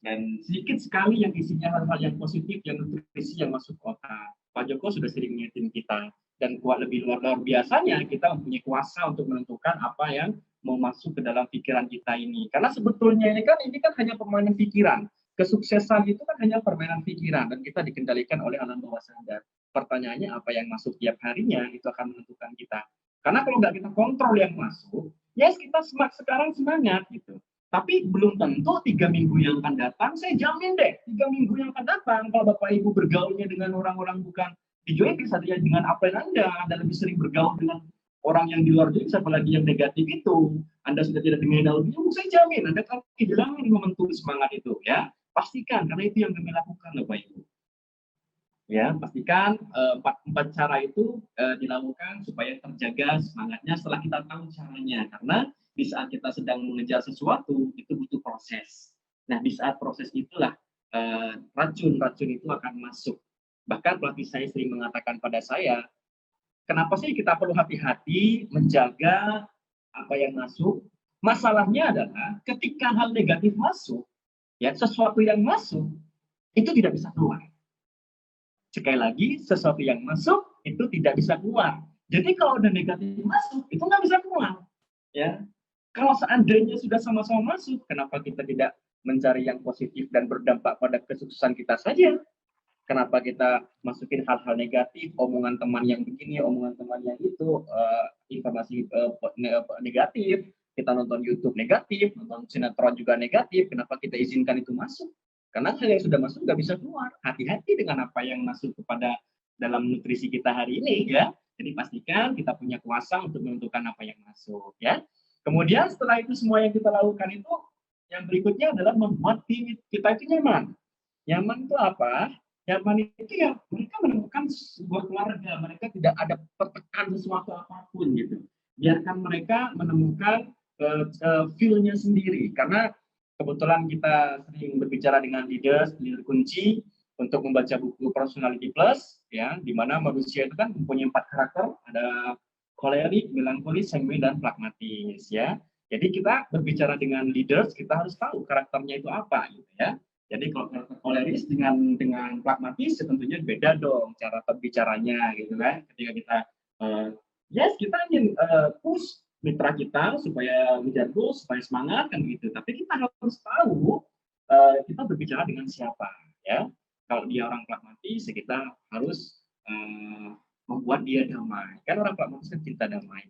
dan sedikit sekali yang isinya hal-hal yang positif, yang nutrisi yang masuk otak. Pak Joko sudah sering ngingetin kita, dan kuat lebih luar biasanya kita mempunyai kuasa untuk menentukan apa yang mau masuk ke dalam pikiran kita ini. Karena sebetulnya ini kan hanya permainan pikiran. Kesuksesan itu kan hanya permainan pikiran dan kita dikendalikan oleh alam bawah sadar. Pertanyaannya apa yang masuk tiap harinya itu akan menentukan kita. Karena kalau nggak kita kontrol yang masuk, ya kita sekarang semangat gitu. Tapi belum tentu 3 minggu yang akan datang, saya jamin deh 3 minggu yang akan datang kalau Bapak Ibu bergaulnya dengan orang-orang bukan di Joybis, artinya dengan upline Anda lebih sering bergaul dengan orang yang di luar Joybis, apalagi yang negatif itu, Anda sudah tidak mengenal dia, saya jamin Anda akan kehilangan momentum semangat itu ya. Pastikan, karena itu yang kami lakukan Bapak Ibu. Ya, pastikan 4 cara itu dilakukan supaya terjaga semangatnya setelah kita tahu caranya. Karena di saat kita sedang mengejar sesuatu, itu butuh proses. Nah, di saat proses itulah racun-racun itu akan masuk. Bahkan pelatih saya sering mengatakan pada saya, kenapa sih kita perlu hati-hati menjaga apa yang masuk? Masalahnya adalah ketika hal negatif masuk, ya, sesuatu yang masuk itu tidak bisa keluar. Sekali lagi, sesuatu yang masuk itu tidak bisa keluar. Jadi kalau ada negatif masuk, itu nggak bisa keluar. Ya, kalau seandainya sudah sama-sama masuk, kenapa kita tidak mencari yang positif dan berdampak pada kesuksesan kita saja? Kenapa kita masukin hal-hal negatif, omongan teman yang begini, omongan teman yang itu, informasi negatif? Kita nonton YouTube negatif, nonton sinetron juga negatif, kenapa kita izinkan itu masuk? Karena hal yang sudah masuk nggak bisa keluar. Hati-hati dengan apa yang masuk kepada dalam nutrisi kita hari ini ya. Jadi pastikan kita punya kuasa untuk menentukan apa yang masuk ya. Kemudian setelah itu semua yang kita lakukan itu, yang berikutnya adalah membuat tim kita itu nyaman. Nyaman itu apa? Nyaman itu ya mereka menemukan sebuah keluarga, mereka tidak ada tertekan sesuatu apapun gitu. Biarkan mereka menemukan feel-nya sendiri, karena kebetulan kita sering berbicara dengan leader kunci untuk membaca buku Personality Plus, ya, di mana manusia itu kan mempunyai 4 karakter, ada kolerik, melankolis, sanguin, dan pragmatis, ya. Jadi kita berbicara dengan leaders, kita harus tahu karakternya itu apa, gitu ya. Jadi kalau karakter koleris dengan pragmatis, ya tentunya beda dong cara berbicaranya, gitu kan. Ketika kita yes, kita ingin push mitra kita supaya ngejar goal, supaya semangat kan gitu. Tapi kita harus tahu kita berbicara dengan siapa, ya. Kalau dia orang pragmatis, ya kita harus membuat dia damai. Kan orang pragmatis kan cinta damai.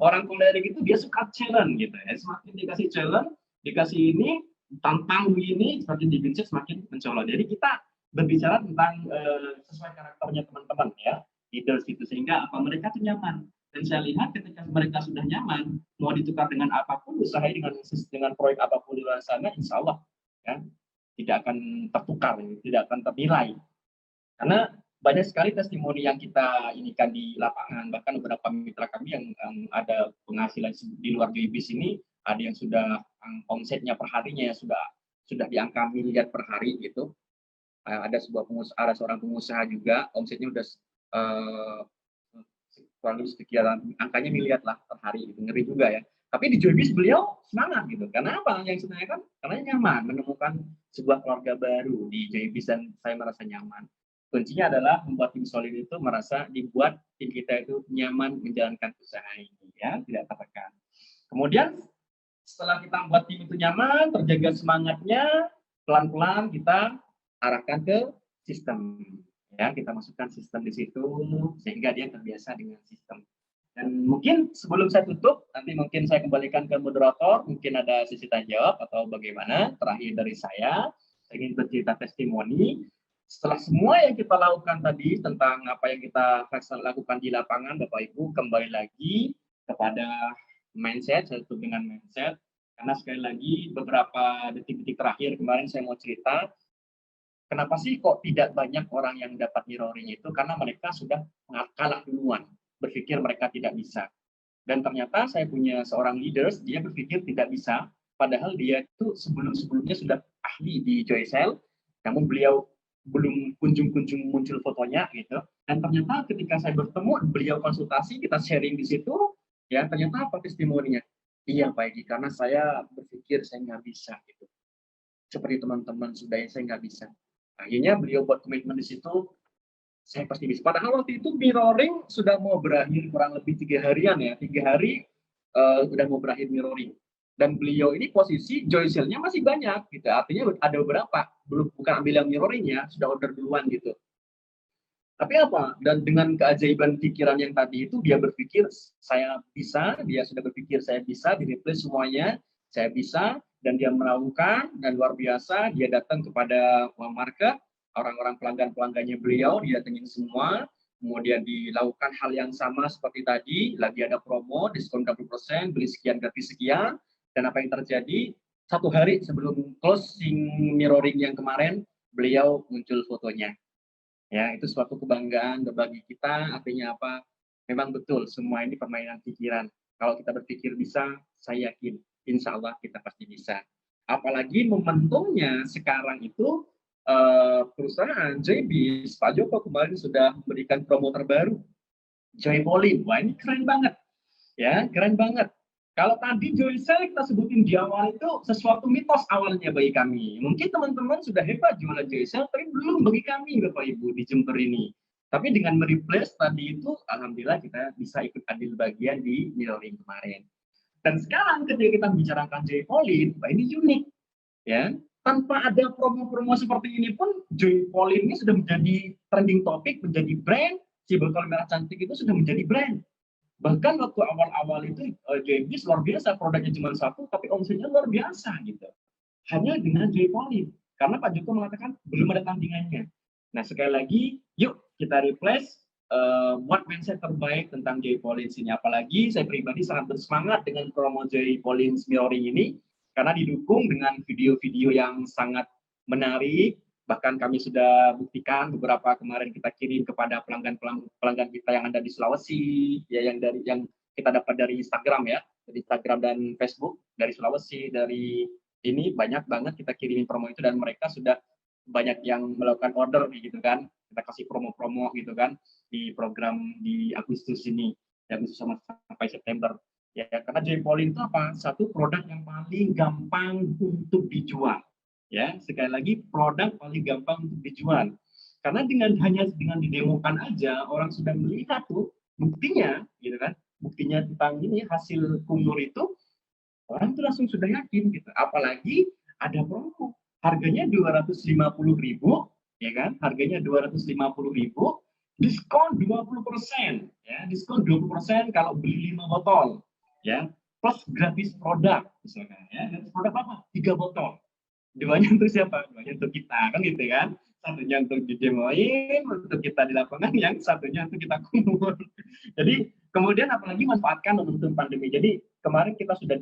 Orang kolerik itu dia suka challenge gitu ya. Semakin dikasih challenge, dikasih ini, tantang ini, semakin dibenci, semakin mencolok. Jadi kita berbicara tentang sesuai karakternya teman-teman ya, leaders itu, sehingga apa mereka tuh nyaman. Dan saya lihat ketika mereka sudah nyaman, mau ditukar dengan apapun, usaha dengan proyek apapun di luar sana, insya Allah ya, tidak akan tertukar, tidak akan ternilai. Karena banyak sekali testimoni yang kita inikan di lapangan, bahkan beberapa mitra kami yang ada penghasilan di luar JBIS ini, ada yang sudah omsetnya per harinya sudah di angka miliar per hari gitu. Ada seorang pengusaha juga omsetnya udah kurang lebih sekian angkanya miliar lah per hari, itu ngeri juga ya. Tapi di JBIS beliau semangat gitu. Karena apa? Yang sebenarnya kan karena nyaman menemukan sebuah keluarga baru di JBIS dan saya merasa nyaman. Kuncinya adalah membuat tim solid itu dibuat tim kita itu nyaman menjalankan usaha ini ya, tidak tertekan. Kemudian setelah kita membuat tim itu nyaman, terjaga semangatnya, pelan-pelan kita arahkan ke sistem. Ya, kita masukkan sistem di situ sehingga dia terbiasa dengan sistem. Dan mungkin sebelum saya tutup, nanti mungkin saya kembalikan ke moderator, mungkin ada sesi tanya jawab atau bagaimana. Terakhir dari saya ingin bercerita testimoni. Setelah semua yang kita lakukan tadi tentang apa yang kita lakukan di lapangan, Bapak Ibu, kembali lagi kepada mindset, saya tutup dengan mindset. Karena sekali lagi beberapa detik-detik terakhir kemarin saya mau cerita, kenapa sih kok tidak banyak orang yang dapat mirroring itu? Karena mereka sudah kalah duluan, berpikir mereka tidak bisa. Dan ternyata saya punya seorang leaders, dia berpikir tidak bisa, padahal dia itu sebelumnya sudah ahli di Joycell, namun beliau belum kunjung muncul fotonya gitu. Dan ternyata ketika saya bertemu, beliau konsultasi, kita sharing di situ, ya ternyata apa testimoninya? Iya Pak Egi, karena saya berpikir saya nggak bisa gitu. Seperti teman-teman sudah saya nggak bisa. Akhirnya beliau buat komitmen di situ, saya pasti bisa. Padahal waktu itu mirroring sudah mau berakhir kurang lebih 3 harian ya, 3 hari udah mau berakhir mirroring. Dan beliau ini posisi Joycell-nya masih banyak gitu. Artinya ada beberapa, bukan ambil yang mirroring-nya, sudah order duluan gitu. Tapi apa? Dan dengan keajaiban pikiran yang tadi itu, dia berpikir saya bisa, dia sudah berpikir saya bisa, di-replace semuanya, saya bisa, dan dia melakukan, dan luar biasa, dia datang kepada uang market, orang-orang pelanggan-pelanggannya beliau, dia datangin semua, kemudian dilakukan hal yang sama seperti tadi, lagi ada promo, diskon 20%, beli sekian, gratis sekian, dan apa yang terjadi, 1 hari sebelum closing mirroring yang kemarin, beliau muncul fotonya. Ya, itu suatu kebanggaan bagi kita, artinya apa? Memang betul, semua ini permainan pikiran. Kalau kita berpikir bisa, saya yakin, insya Allah kita pasti bisa. Apalagi momentumnya sekarang itu, perusahaan JBIS, Pak Joko kemarin sudah memberikan promo terbaru, Joy Polin. Wah, ini keren banget. Ya, keren banget. Kalau tadi Joycell kita sebutin di awal itu sesuatu mitos awalnya bagi kami. Mungkin teman-teman sudah hebat jualan Joycell, tapi belum bagi kami Bapak Ibu di Jember ini. Tapi dengan mereplace tadi itu, alhamdulillah kita bisa ikut ambil bagian di mirroring kemarin. Dan sekarang ketika kita membicarakan Joy Polin, ini unik, ya. Tanpa ada promo-promo seperti ini pun, Joy Polin ini sudah menjadi trending topik, menjadi brand. Si botol merah cantik itu sudah menjadi brand. Bahkan waktu awal-awal itu JBIS luar biasa, produknya cuma 1, tapi omsetnya luar biasa gitu. Hanya dengan Joy Polin. Karena Pak Joko mengatakan belum ada tandingannya. Nah sekali lagi, yuk kita replace buat mindset terbaik tentang Joy Polin ini. Apalagi saya pribadi sangat bersemangat dengan promo Joy Polin mirroring ini, karena didukung dengan video-video yang sangat menarik, Bahkan kami sudah buktikan beberapa kemarin kita kirim kepada pelanggan kita yang ada di Sulawesi, ya yang kita dapat dari Instagram ya, dari Instagram dan Facebook dari Sulawesi, dari ini banyak banget kita kirimin promo itu dan mereka sudah banyak yang melakukan order gitu kan. Kita kasih promo-promo gitu kan di program di Agustus ini, ya Agustus sampai September. Ya, karena Joypolin itu apa? Satu produk yang paling gampang untuk dijual. Ya, sekali lagi produk paling gampang untuk dijual. Karena hanya dengan didemokan aja orang sudah melihat tuh buktinya, gitu kan? Buktinya tentang ini hasil kumur itu orang tuh langsung sudah yakin gitu. Apalagi ada promo. Harganya 250.000, ya kan? Harganya 250.000, diskon 20%, ya. Diskon 20% kalau beli 5 botol, ya. Plus gratis produk misalkan, ya. Gratis produk apa? 3 botol. Duanya untuk siapa? Duanya untuk kita, kan gitu kan? Satunya untuk didemoin, untuk kita di lapangan, yang satunya untuk kita kumur. Jadi kemudian apalagi manfaatkan momentum pandemi. Jadi kemarin kita sudah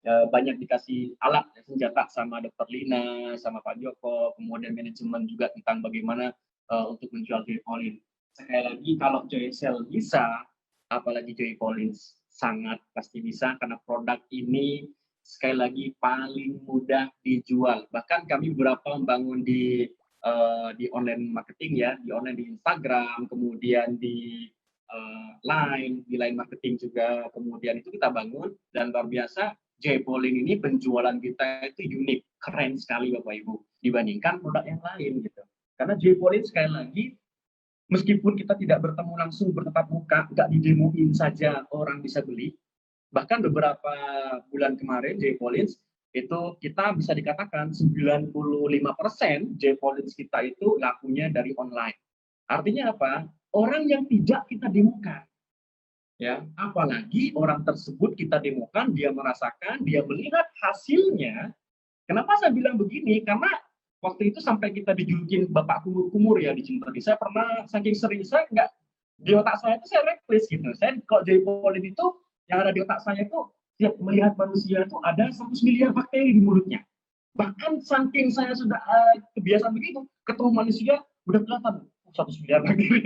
banyak dikasih alat senjata sama Dr. Lina, sama Pak Joko, kemudian manajemen juga tentang bagaimana untuk menjual Joypolin. Sekali lagi kalau Joycell bisa, apalagi Joypolin sangat pasti bisa karena produk ini sekali lagi paling mudah dijual. Bahkan kami beberapa membangun di online marketing ya, di online di Instagram, kemudian di line marketing juga, kemudian itu kita bangun dan luar biasa. Joypolin ini penjualan kita itu unik, keren sekali Bapak Ibu dibandingkan produk yang lain gitu. Karena Joypolin sekali lagi meskipun kita tidak bertemu langsung bertatap muka, nggak didemoin saja orang bisa beli. Bahkan beberapa bulan kemarin Joypolin itu kita bisa dikatakan 95% Joypolin kita itu lakunya dari online. Artinya apa? Orang yang tidak kita demokan. Ya, apalagi orang tersebut kita demokan, dia merasakan, dia melihat hasilnya. Kenapa saya bilang begini? Karena waktu itu sampai kita dijulukin Bapak Kumur-kumur ya di Cimpati. Saya pernah saking sering saya nggak di otak saya itu saya reckless gitu. Saya kalau Joypolin itu yang ada di otak saya itu tiap melihat manusia itu ada 100 miliar bakteri di mulutnya. Bahkan saking saya sudah kebiasaan begitu, ketemu manusia udah kelihatan 100 miliar bakteri.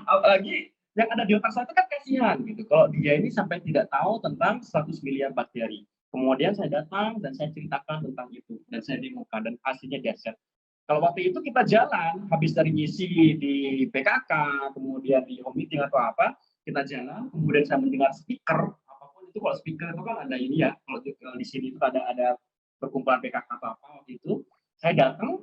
Apalagi yang ada di otak saya itu kan kasihan gitu. Kalau dia ini sampai tidak tahu tentang 100 miliar bakteri. Kemudian saya datang dan saya ceritakan tentang itu dan saya demokan dan hasilnya dahsyat. Kalau waktu itu kita jalan habis dari ngisi di PKK, kemudian di home meeting atau apa, kita jalan, kemudian saya mendengar speaker, apapun itu kalau speaker itu kan ada ini ya, kalau di sini itu ada perkumpulan PKK atau apa waktu itu, saya datang,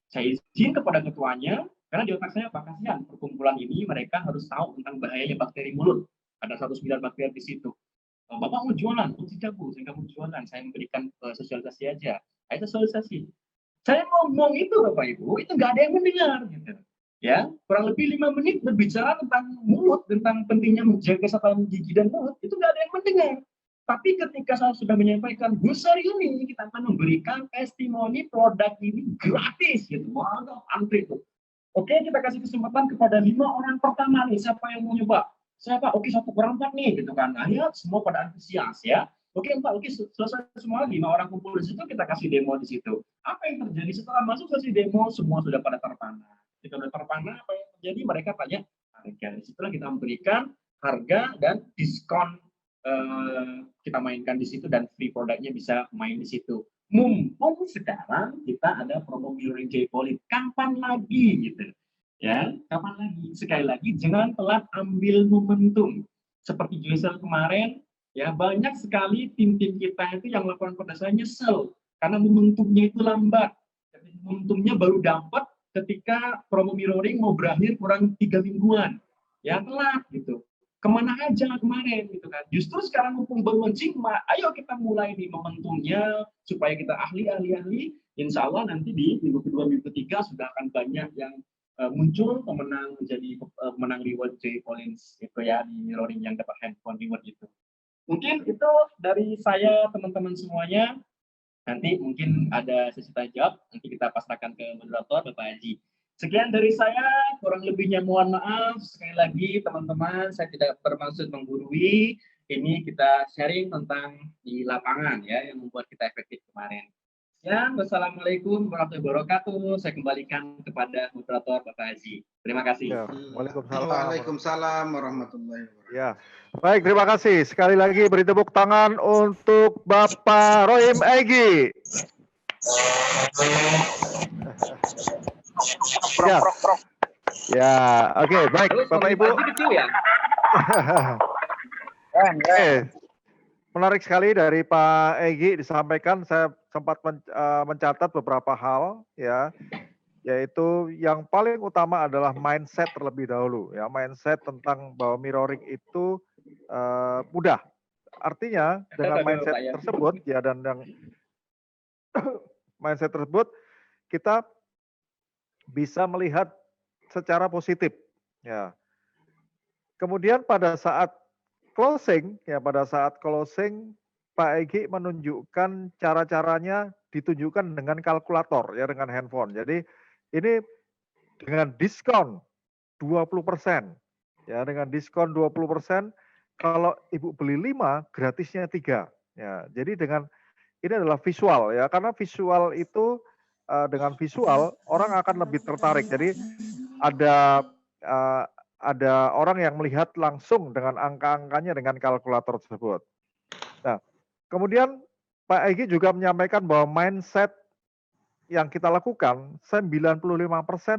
saya izin kepada ketuanya. Karena di otak saya apa? Kasihan perkumpulan ini mereka harus tahu tentang bahayanya bakteri mulut. Ada 109 bakteri di situ. Bapak mau jualan? Oh tidak Bu, saya nggak mau jualan. Saya memberikan sosialisasi aja. Itu sosialisasi. Saya ngomong itu Bapak Ibu, itu nggak ada yang mendengar. Gitu. Ya, kurang lebih 5 menit berbicara tentang mulut, tentang pentingnya menjaga kesehatan gigi dan mulut, itu nggak ada yang mendengar. Tapi ketika saya sudah menyampaikan, Gus hari ini kita akan memberikan testimoni produk ini gratis. Gitu. Wah, antri tuh. Oke, kita kasih kesempatan kepada 5 orang pertama nih. Siapa yang mau nyoba? Siapa? Oke, 1/4 nih, gitu kan. Nah, ya, semua pada antusias ya. Oke, Mbak, oke, selesai semua 5 orang kumpul di situ, kita kasih demo di situ. Apa yang terjadi setelah masuk sesi demo? Semua sudah pada terpana. Kita sudah terpana, apa yang terjadi? Mereka tanya harga. Setelah kita memberikan harga dan diskon kita mainkan di situ dan free produknya bisa main di situ. Mumpung sekarang kita ada promo mirroring Joypolin, kapan lagi gitu ya, kapan lagi, sekali lagi jangan telat ambil momentum seperti Joycell kemarin ya, banyak sekali tim-tim kita itu yang melakukan pada saya nyesel karena momentumnya itu lambat. Momentumnya baru dapat ketika promo mirroring mau berakhir kurang 3 mingguan ya, telat gitu. Kemana aja kemarin gitu kan. Justru sekarang mumpung baru launching, ayo kita mulai nih momentumnya supaya kita ahli. Insya Allah nanti di minggu kedua, minggu ketiga sudah akan banyak yang muncul pemenang menjadi pemenang reward Joypolin itu ya, di mirroring yang dapat handphone reward itu. Mungkin itu dari saya teman-teman semuanya. Nanti mungkin ada sesi tanya jawab, nanti kita pasrahkan ke moderator Bapak Haji. Sekian dari saya, kurang lebihnya mohon maaf. Sekali lagi teman-teman, saya tidak bermaksud menggurui. Ini kita sharing tentang di lapangan ya, yang membuat kita efektif kemarin. Ya, wassalamualaikum warahmatullahi wabarakatuh. Saya kembalikan kepada moderator Bapak Haji. Terima kasih. Ya, Waalaikumsalam. Waalaikumsalam warahmatullahi wabarakatuh. Ya, baik, terima kasih. Sekali lagi beri tepuk tangan untuk Bapak Rohim Egi. Ya, ya, oke, baik, Bapak Ibu. Kecil ya? Oke, menarik sekali dari Pak Egi disampaikan. Saya sempat mencatat beberapa hal, ya, yaitu yang paling utama adalah mindset terlebih dahulu, ya, mindset tentang bahwa mirroring itu mudah. Artinya dengan mindset tersebut, ya, dan yang mindset tersebut kita bisa melihat secara positif, ya. Kemudian pada saat closing, ya, pada saat closing Pak Egi menunjukkan cara-caranya ditunjukkan dengan kalkulator, ya, dengan handphone. Jadi ini dengan diskon 20%, ya, dengan diskon 20%, kalau Ibu beli 5, gratisnya 3. Ya, jadi dengan ini adalah visual, ya, karena visual itu dengan visual orang akan lebih tertarik. Jadi ada orang yang melihat langsung dengan angka-angkanya dengan kalkulator tersebut. Nah, kemudian Pak Egi juga menyampaikan bahwa mindset yang kita lakukan 95%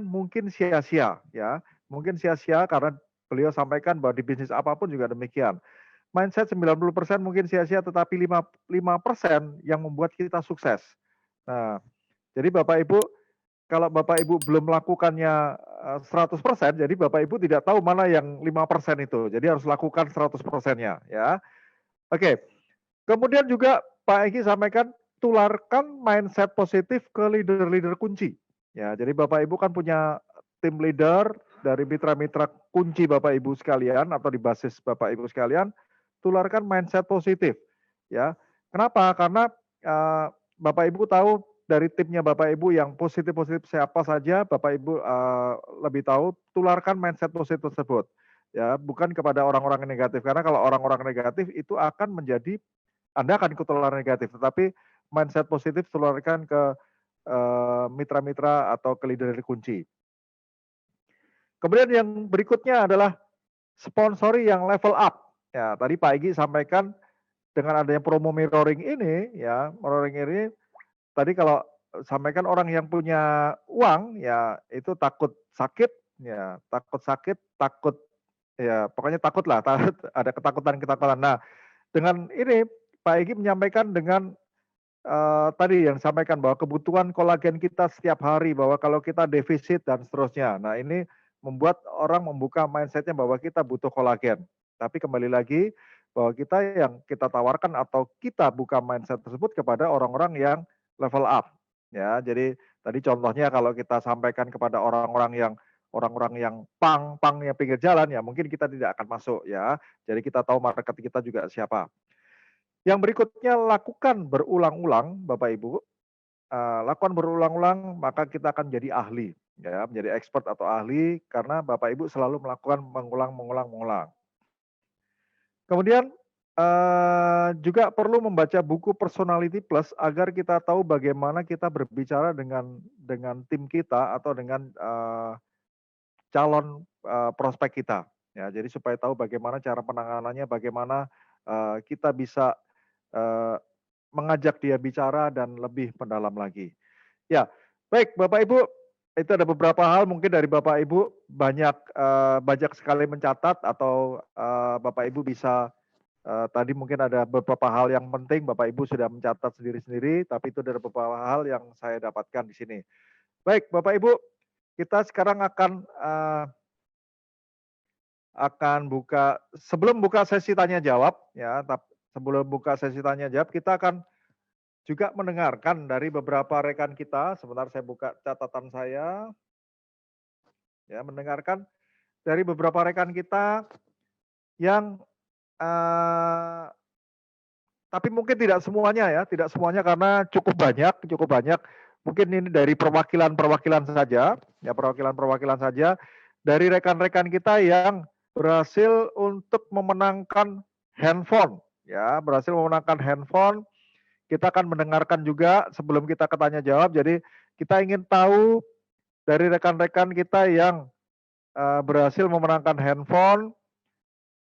mungkin sia-sia, ya. Mungkin sia-sia karena beliau sampaikan bahwa di bisnis apapun juga demikian. Mindset 90% mungkin sia-sia, tetapi 5% yang membuat kita sukses. Nah, jadi Bapak Ibu, kalau Bapak Ibu belum melakukannya 100%, jadi Bapak Ibu tidak tahu mana yang 5% itu. Jadi harus lakukan 100%-nya, ya. Oke. Kemudian juga Pak Egi sampaikan tularkan mindset positif ke leader-leader kunci. Ya, jadi Bapak Ibu kan punya tim leader dari mitra-mitra kunci Bapak Ibu sekalian atau di basis Bapak Ibu sekalian, tularkan mindset positif. Ya, kenapa? Karena Bapak Ibu tahu dari timnya Bapak Ibu yang positif-positif siapa saja, Bapak Ibu lebih tahu, tularkan mindset positif tersebut. Ya, bukan kepada orang-orang yang negatif, karena kalau orang-orang negatif itu akan menjadi Anda akan ikut tular negatif, tetapi mindset positif tularkan ke mitra-mitra atau ke leader kunci. Kemudian yang berikutnya adalah sponsori yang level up. Ya, tadi Pak Egi sampaikan dengan adanya promo mirroring ini, ya, mirroring ini tadi kalau sampaikan orang yang punya uang, ya, itu takut sakit, ya, takut ya, pokoknya takut lah, ada ketakutan-ketakutan. Nah, dengan ini Pak Egi menyampaikan dengan tadi yang disampaikan bahwa kebutuhan kolagen kita setiap hari, bahwa kalau kita defisit dan seterusnya. Nah, ini membuat orang membuka mindsetnya bahwa kita butuh kolagen. Tapi kembali lagi bahwa kita yang kita tawarkan atau kita buka mindset tersebut kepada orang-orang yang level up. Ya, jadi tadi contohnya kalau kita sampaikan kepada orang-orang yang pang-pangnya pinggir jalan, ya mungkin kita tidak akan masuk, ya. Jadi kita tahu market kita juga siapa. Yang berikutnya lakukan berulang-ulang, Bapak Ibu. Lakukan berulang-ulang, maka kita akan menjadi ahli, ya, menjadi expert atau ahli karena Bapak Ibu selalu melakukan mengulang. Kemudian juga perlu membaca buku Personality Plus agar kita tahu bagaimana kita berbicara dengan tim kita atau dengan calon prospek kita. Ya, jadi supaya tahu bagaimana cara penanganannya, bagaimana kita bisa mengajak dia bicara dan lebih mendalam lagi. Ya, baik Bapak Ibu, itu ada beberapa hal mungkin dari Bapak Ibu banyak sekali mencatat atau Bapak Ibu bisa tadi mungkin ada beberapa hal yang penting Bapak Ibu sudah mencatat sendiri-sendiri, tapi itu ada beberapa hal yang saya dapatkan di sini. Baik Bapak Ibu, kita sekarang akan buka, sebelum buka sesi tanya jawab, ya, sebelum buka sesi tanya jawab, kita akan juga mendengarkan dari beberapa rekan kita. Sebentar saya buka catatan saya. Ya, mendengarkan dari beberapa rekan kita yang tapi mungkin tidak semuanya, ya, tidak semuanya karena cukup banyak. Mungkin ini dari perwakilan saja, ya, perwakilan saja dari rekan-rekan kita yang berhasil untuk memenangkan handphone, ya, berhasil memenangkan handphone. kita akan mendengarkan juga sebelum kita ke tanya jawab. Jadi kita ingin tahu dari rekan-rekan kita yang berhasil memenangkan handphone,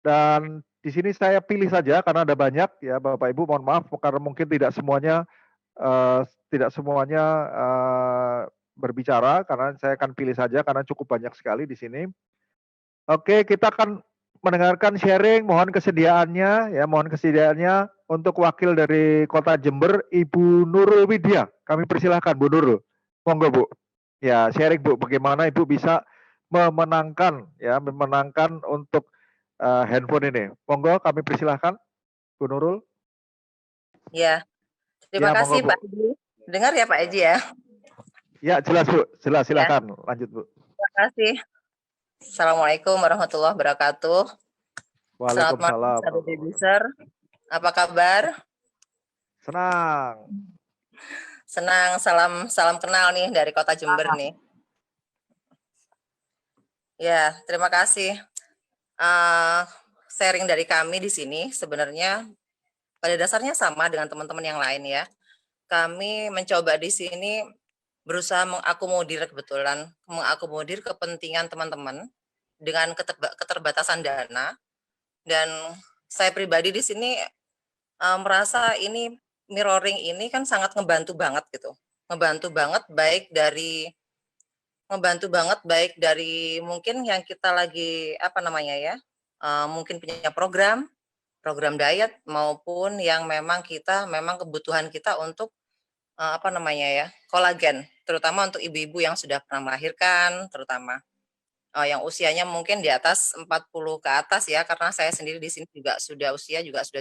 dan di sini saya pilih saja karena ada banyak ya Bapak Ibu, mohon maaf karena mungkin tidak semuanya berbicara, karena saya akan pilih saja karena cukup banyak sekali di sini. Oke, kita akan mendengarkan sharing, mohon kesediaannya ya, mohon kesediaannya untuk wakil dari Kota Jember, Ibu Nurul Widya. Kami persilahkan Bu Nurul. Monggo Bu. Ya, sharing Bu, bagaimana Ibu bisa memenangkan untuk handphone ini. Monggo kami persilahkan Bu Nurul. Ya, terima Ya, kasih monggo, Bu. Pak Eji. Dengar ya Pak Eji ya? Ya, jelas Bu, jelas, silakan lanjut Bu. Terima kasih. Assalamualaikum warahmatullahi wabarakatuh. Selamat malam, Waalaikumsalam. sahabat Debuser. Apa kabar? Senang. Senang, salam kenal nih dari Kota Jember nih. Ya, terima kasih. Sharing dari kami di sini sebenarnya pada dasarnya sama dengan teman-teman yang lain ya. Kami mencoba di sini berusaha mengakomodir kepentingan teman-teman dengan keterbatasan dana, dan saya pribadi di sini merasa ini mirroring ini kan sangat ngebantu banget gitu, ngebantu banget baik dari mungkin yang kita lagi mungkin punya program diet, maupun yang memang kebutuhan kita untuk kolagen, terutama untuk ibu-ibu yang sudah pernah melahirkan, terutama yang usianya mungkin di atas 40 ke atas ya, karena saya sendiri di sini juga sudah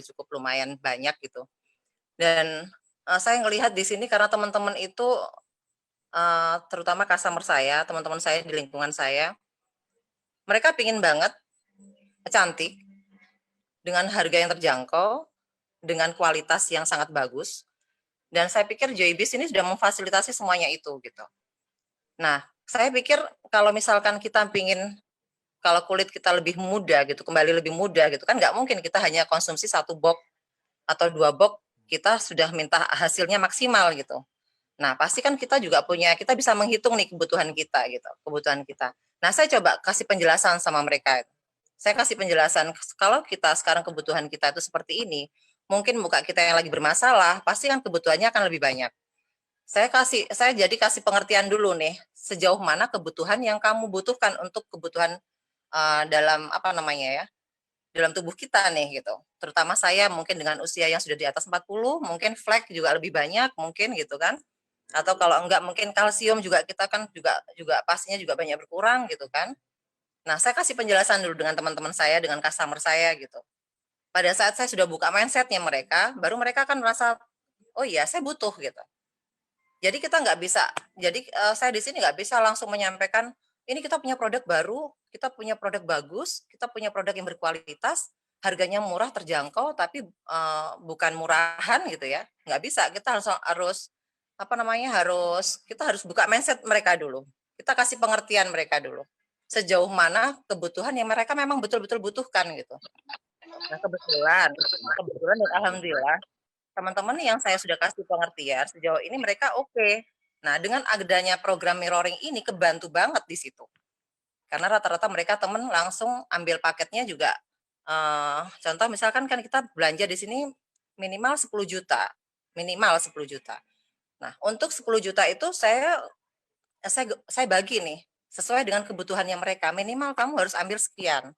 cukup lumayan banyak gitu. Dan saya ngelihat di sini karena teman-teman itu terutama customer saya, teman-teman saya di lingkungan saya, mereka pingin banget cantik dengan harga yang terjangkau, dengan kualitas yang sangat bagus. Dan saya pikir Joybis ini sudah memfasilitasi semuanya itu gitu. Nah, saya pikir kalau misalkan kita pingin kalau kulit kita lebih muda gitu, kembali lebih muda gitu kan, nggak mungkin kita hanya konsumsi 1 box atau 2 box kita sudah minta hasilnya maksimal gitu. Nah, pasti kan kita bisa menghitung nih kebutuhan kita gitu, Nah, saya coba kasih penjelasan sama mereka. Saya kasih penjelasan, kalau kita sekarang kebutuhan kita itu seperti ini, mungkin muka kita yang lagi bermasalah, pasti kan kebutuhannya akan lebih banyak. Saya kasih pengertian dulu nih, sejauh mana kebutuhan yang kamu butuhkan untuk kebutuhan dalam dalam tubuh kita nih gitu. Terutama saya mungkin dengan usia yang sudah di atas 40, mungkin flek juga lebih banyak mungkin gitu kan. Atau kalau enggak mungkin kalsium juga kita kan juga pastinya juga banyak berkurang gitu kan. Nah, saya kasih penjelasan dulu dengan teman-teman saya, dengan customer saya gitu. Pada saat saya sudah buka mindsetnya mereka, baru mereka kan merasa, oh iya saya butuh gitu. Jadi kita nggak bisa, saya di sini nggak bisa langsung menyampaikan, ini kita punya produk baru, kita punya produk bagus, kita punya produk yang berkualitas, harganya murah, terjangkau, tapi bukan murahan gitu ya. Nggak bisa, kita kita harus buka mindset mereka dulu. Kita kasih pengertian mereka dulu. Sejauh mana kebutuhan yang mereka memang betul-betul butuhkan gitu. Nah, kebetulan dan alhamdulillah teman-teman yang saya sudah kasih pengertian sejauh ini mereka oke. Nah, dengan adanya program mirroring ini kebantu banget di situ. Karena rata-rata mereka teman langsung ambil paketnya juga. Contoh misalkan kan kita belanja di sini minimal 10 juta. Nah, untuk 10 juta itu saya bagi nih sesuai dengan kebutuhannya mereka. Minimal kamu harus ambil sekian.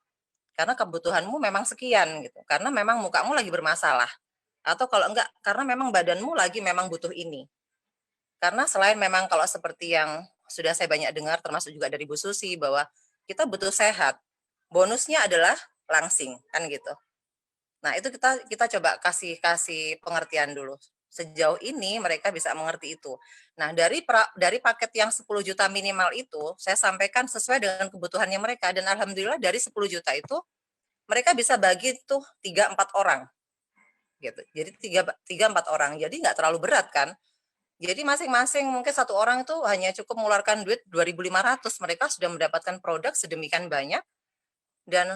Karena kebutuhanmu memang sekian gitu. Karena memang mukamu lagi bermasalah. Atau kalau enggak, karena memang badanmu lagi memang butuh ini. Karena selain memang kalau seperti yang sudah saya banyak dengar, termasuk juga dari Bu Susi, bahwa kita butuh sehat. Bonusnya adalah langsing, kan gitu. Nah, itu kita coba kasih pengertian dulu. Sejauh ini mereka bisa mengerti itu. Nah, dari paket yang 10 juta minimal itu, saya sampaikan sesuai dengan kebutuhannya mereka. Dan alhamdulillah dari 10 juta itu, mereka bisa bagi tuh 3-4 orang. Gitu. Jadi 3-4 orang. Jadi nggak terlalu berat kan. Jadi masing-masing mungkin satu orang itu hanya cukup mengeluarkan duit 2.500. Mereka sudah mendapatkan produk sedemikian banyak. Dan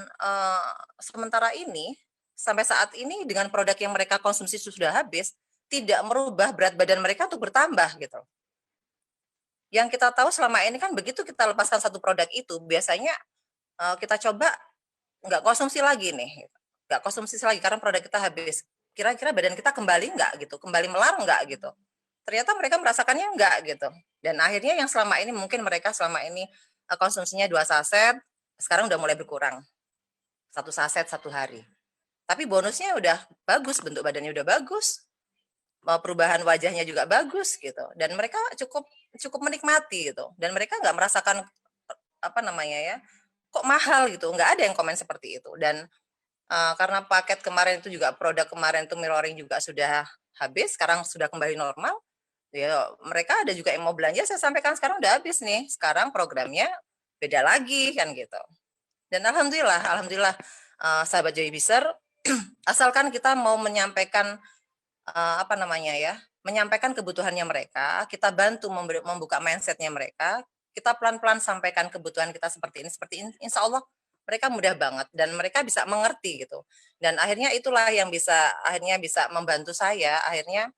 sementara ini, sampai saat ini dengan produk yang mereka konsumsi sudah habis, tidak merubah berat badan mereka untuk bertambah gitu. Yang kita tahu selama ini kan begitu kita lepaskan satu produk itu, biasanya kita coba nggak konsumsi lagi nih, gitu. Nggak konsumsi lagi karena produk kita habis. Kira-kira badan kita kembali nggak gitu, kembali melar nggak gitu. Ternyata mereka merasakannya nggak gitu. Dan akhirnya yang selama ini mungkin mereka selama ini konsumsinya 2 saset, sekarang udah mulai berkurang. 1 saset 1 hari. Tapi bonusnya udah bagus, bentuk badannya udah bagus, perubahan wajahnya juga bagus gitu. Dan mereka cukup menikmati gitu. Dan mereka nggak merasakan apa namanya ya, kok mahal gitu. Nggak ada yang komen seperti itu. Dan karena paket kemarin itu juga produk kemarin itu mirroring juga sudah habis, sekarang sudah kembali normal. Ya, mereka ada juga yang mau belanja, saya sampaikan sekarang udah habis nih. Sekarang programnya beda lagi kan gitu. Dan alhamdulillah sahabat Joybizer, asalkan kita mau menyampaikan apa namanya ya, menyampaikan kebutuhannya mereka, kita bantu membuka mindsetnya mereka, kita pelan-pelan sampaikan kebutuhan kita seperti ini, insya Allah mereka mudah banget dan mereka bisa mengerti gitu. Dan akhirnya itulah yang akhirnya bisa membantu saya akhirnya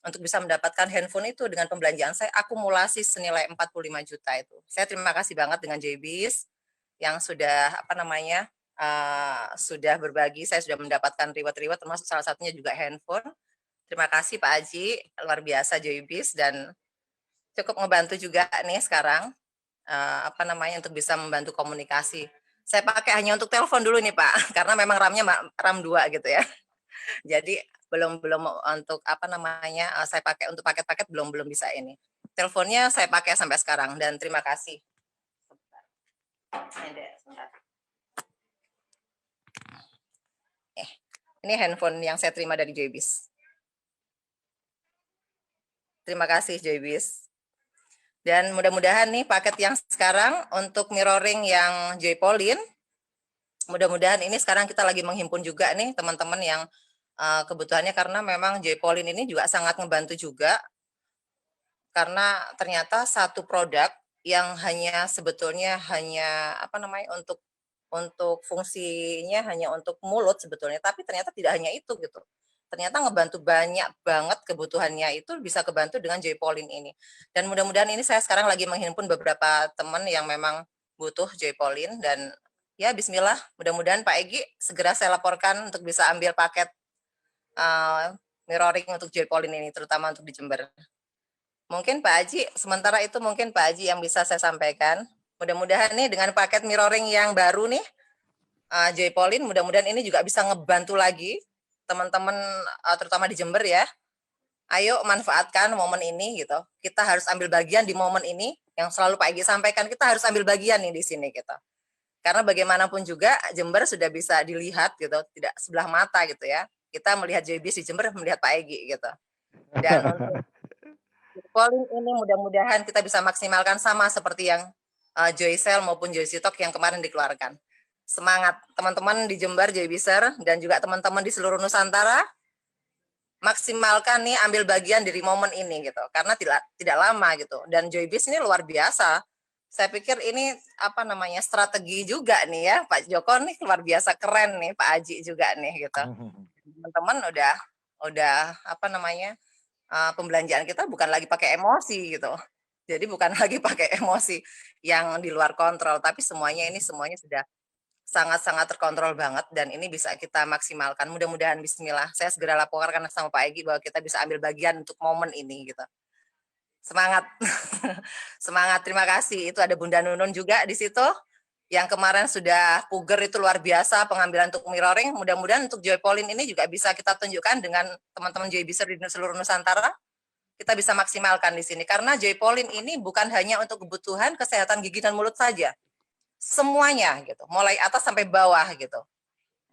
untuk bisa mendapatkan handphone itu dengan pembelanjaan saya akumulasi senilai 45 juta itu. Saya terima kasih banget dengan JBiz yang sudah apa namanya sudah berbagi, saya sudah mendapatkan reward termasuk salah satunya juga handphone. Terima kasih Pak Haji, luar biasa JBiz dan cukup membantu juga nih sekarang apa namanya untuk bisa membantu komunikasi. Saya pakai hanya untuk telepon dulu nih Pak, karena memang RAM-nya RAM 2 gitu ya. Jadi belum untuk apa namanya saya pakai untuk paket-paket belum bisa ini. Teleponnya saya pakai sampai sekarang dan terima kasih. Ini handphone yang saya terima dari JBiz. Terima kasih JBiz. Dan mudah-mudahan nih paket yang sekarang untuk mirroring yang Joypolin, mudah-mudahan ini sekarang kita lagi menghimpun juga nih teman-teman yang kebutuhannya karena memang Joypolin ini juga sangat membantu juga karena ternyata satu produk yang sebetulnya hanya apa namanya untuk fungsinya hanya untuk mulut sebetulnya, tapi ternyata tidak hanya itu gitu. Ternyata ngebantu banyak banget kebutuhannya itu bisa kebantu dengan Joypolin ini. Dan mudah-mudahan ini saya sekarang lagi menghimpun beberapa teman yang memang butuh Joypolin dan ya bismillah mudah-mudahan Pak Egi segera saya laporkan untuk bisa ambil paket mirroring untuk Joypolin ini terutama untuk di Jember. Mungkin Pak Haji, sementara itu mungkin Pak Haji yang bisa saya sampaikan. Mudah-mudahan nih dengan paket mirroring yang baru nih Joypolin mudah-mudahan ini juga bisa ngebantu lagi teman-teman terutama di Jember ya. Ayo manfaatkan momen ini gitu. Kita harus ambil bagian di momen ini yang selalu Pak Egi sampaikan, kita harus ambil bagian nih di sini gitu. Karena bagaimanapun juga Jember sudah bisa dilihat gitu, tidak sebelah mata gitu ya. Kita melihat JBiz di Jember, melihat Pak Egi gitu. Dan untuk Joypolin ini mudah-mudahan kita bisa maksimalkan sama seperti yang Joycell maupun Joysitok yang kemarin dikeluarkan. Semangat teman-teman di Jember Joybizer dan juga teman-teman di seluruh Nusantara, maksimalkan nih ambil bagian dari momen ini gitu karena tidak lama gitu. Dan Joybiz ini luar biasa. Saya pikir ini apa namanya strategi juga nih ya Pak Joko nih luar biasa keren nih Pak Haji juga nih gitu. Teman-teman udah apa namanya pembelanjaan kita bukan lagi pakai emosi gitu. Jadi bukan lagi pakai emosi yang di luar kontrol tapi semuanya sudah sangat-sangat terkontrol banget dan ini bisa kita maksimalkan. Mudah-mudahan bismillah. Saya segera laporkan sama Pak Egi bahwa kita bisa ambil bagian untuk momen ini gitu. Semangat. Semangat. Terima kasih. Itu ada Bunda Nunun juga di situ. Yang kemarin sudah puger itu luar biasa pengambilan untuk mirroring. Mudah-mudahan untuk Joypolin ini juga bisa kita tunjukkan dengan teman-teman Joybizer di seluruh Nusantara. Kita bisa maksimalkan di sini karena Joypolin ini bukan hanya untuk kebutuhan kesehatan gigi dan mulut saja. Semuanya gitu, mulai atas sampai bawah gitu.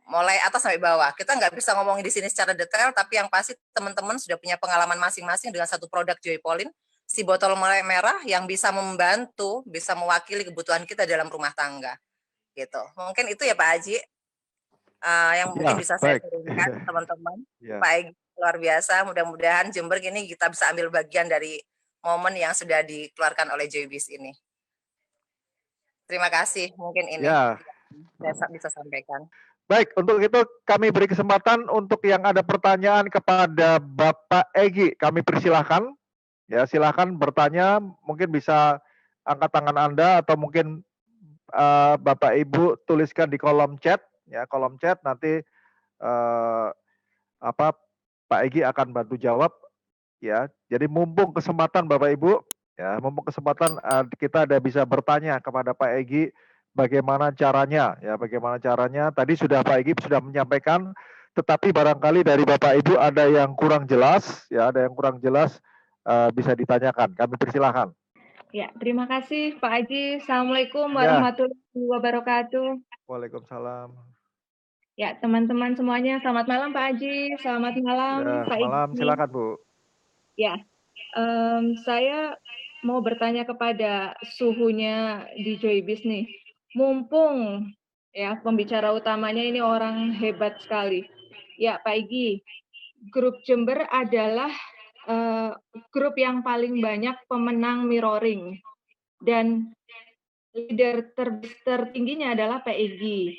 Mulai atas sampai bawah. Kita nggak bisa ngomongin di sini secara detail, tapi yang pasti teman-teman sudah punya pengalaman masing-masing dengan satu produk Joypolin, si botol merah yang bisa membantu, bisa mewakili kebutuhan kita dalam rumah tangga. Gitu. Mungkin itu ya Pak Haji, yang mungkin bisa saya turunkan teman-teman. Pak Egi luar biasa, mudah-mudahan Jember ini kita bisa ambil bagian dari momen yang sudah dikeluarkan oleh Joybiz ini. Terima kasih, mungkin ini saya bisa sampaikan. Baik, untuk itu kami beri kesempatan untuk yang ada pertanyaan kepada Bapak Egi. Kami persilahkan, ya silahkan bertanya. Mungkin bisa angkat tangan Anda atau mungkin Bapak Ibu tuliskan di kolom chat, ya kolom chat nanti Pak Egi akan bantu jawab, ya. Jadi mumpung kesempatan Bapak Ibu, ya mumpung kesempatan kita ada bisa bertanya kepada Pak Egi bagaimana caranya, ya bagaimana caranya. Tadi sudah Pak Egi sudah menyampaikan, tetapi barangkali dari Bapak Ibu ada yang kurang jelas, ya ada yang kurang jelas bisa ditanyakan. Kami persilahkan. Ya, terima kasih Pak Haji. Assalamualaikum Ya. warahmatullahi wabarakatuh. Waalaikumsalam. Ya, teman-teman semuanya, selamat malam Pak Haji. Selamat malam Ya, Pak malam, Igi. silakan Bu. Ya, saya mau bertanya kepada suhunya di Joybis nih. Mumpung ya pembicara utamanya ini orang hebat sekali. Ya, Pak Igi, grup Jember adalah grup yang paling banyak pemenang mirroring dan leader tertingginya adalah Pak Egi.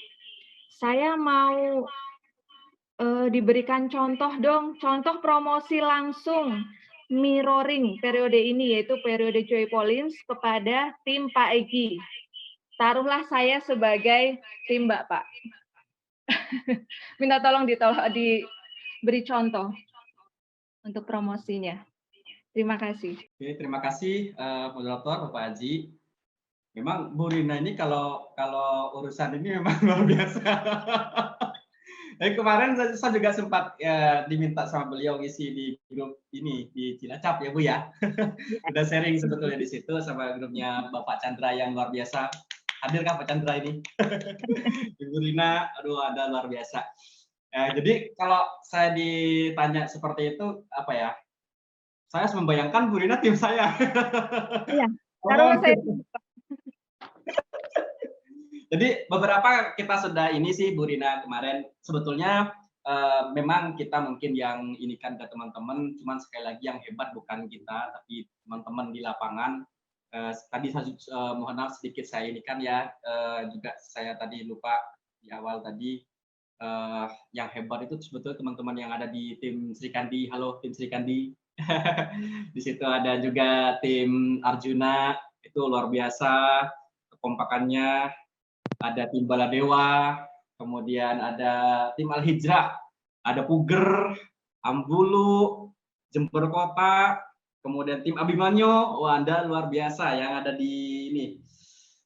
Saya mau diberikan contoh dong, contoh promosi langsung mirroring periode ini, yaitu periode Joy Pollins kepada tim Pak Egi. Taruhlah saya sebagai tim Bapak. Minta tolong diberi contoh untuk promosinya. Terima kasih. Oke, terima kasih moderator Bapak Haji. Memang Bu Rina ini kalau urusan ini memang luar biasa. Kemarin saya juga sempat diminta sama beliau ngisi di grup ini di Cilacap ya Bu ya. Udah sharing sebetulnya di situ sama grupnya Bapak Chandra yang luar biasa. Hadir kan Pak Chandra ini? Ibu Rina, aduh ada luar biasa. Jadi kalau saya ditanya seperti itu apa ya? Saya harus membayangkan Bu Rina tim saya. Iya. Taruhlah saya. Jadi beberapa kita sudah ini sih Bu Rina kemarin sebetulnya memang kita mungkin yang ini kan ke teman-teman, cuman sekali lagi yang hebat bukan kita tapi teman-teman di lapangan. Tadi saya mohon maaf sedikit saya ini kan ya juga saya tadi lupa di awal tadi yang hebat itu sebetulnya teman-teman yang ada di tim Sri Kandi. Halo tim Sri Kandi. Di situ ada juga tim Arjuna, itu luar biasa kekompakannya. Ada tim Baladewa, kemudian ada tim Al Hijrah, ada Puger, Ambulu, Jember Kota, kemudian tim Abimanyo. Wah, Anda luar biasa yang ada di ini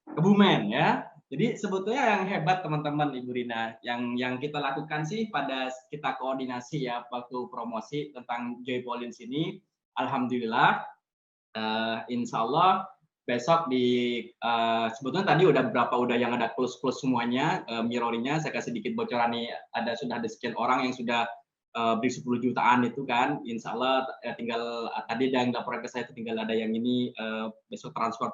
Kebumen ya. Jadi sebetulnya yang hebat teman-teman Ibu Rina, yang kita lakukan sih pada kita koordinasi ya waktu promosi tentang Joy Pollins ini, alhamdulillah, insya Allah besok sebetulnya tadi udah yang ada close semuanya mirroringnya. Saya kasih sedikit bocoran nih, sudah ada sekian orang yang sudah beri 10 jutaan itu kan, insya Allah tinggal tadi yang laporan ke saya itu tinggal ada yang ini besok transfer.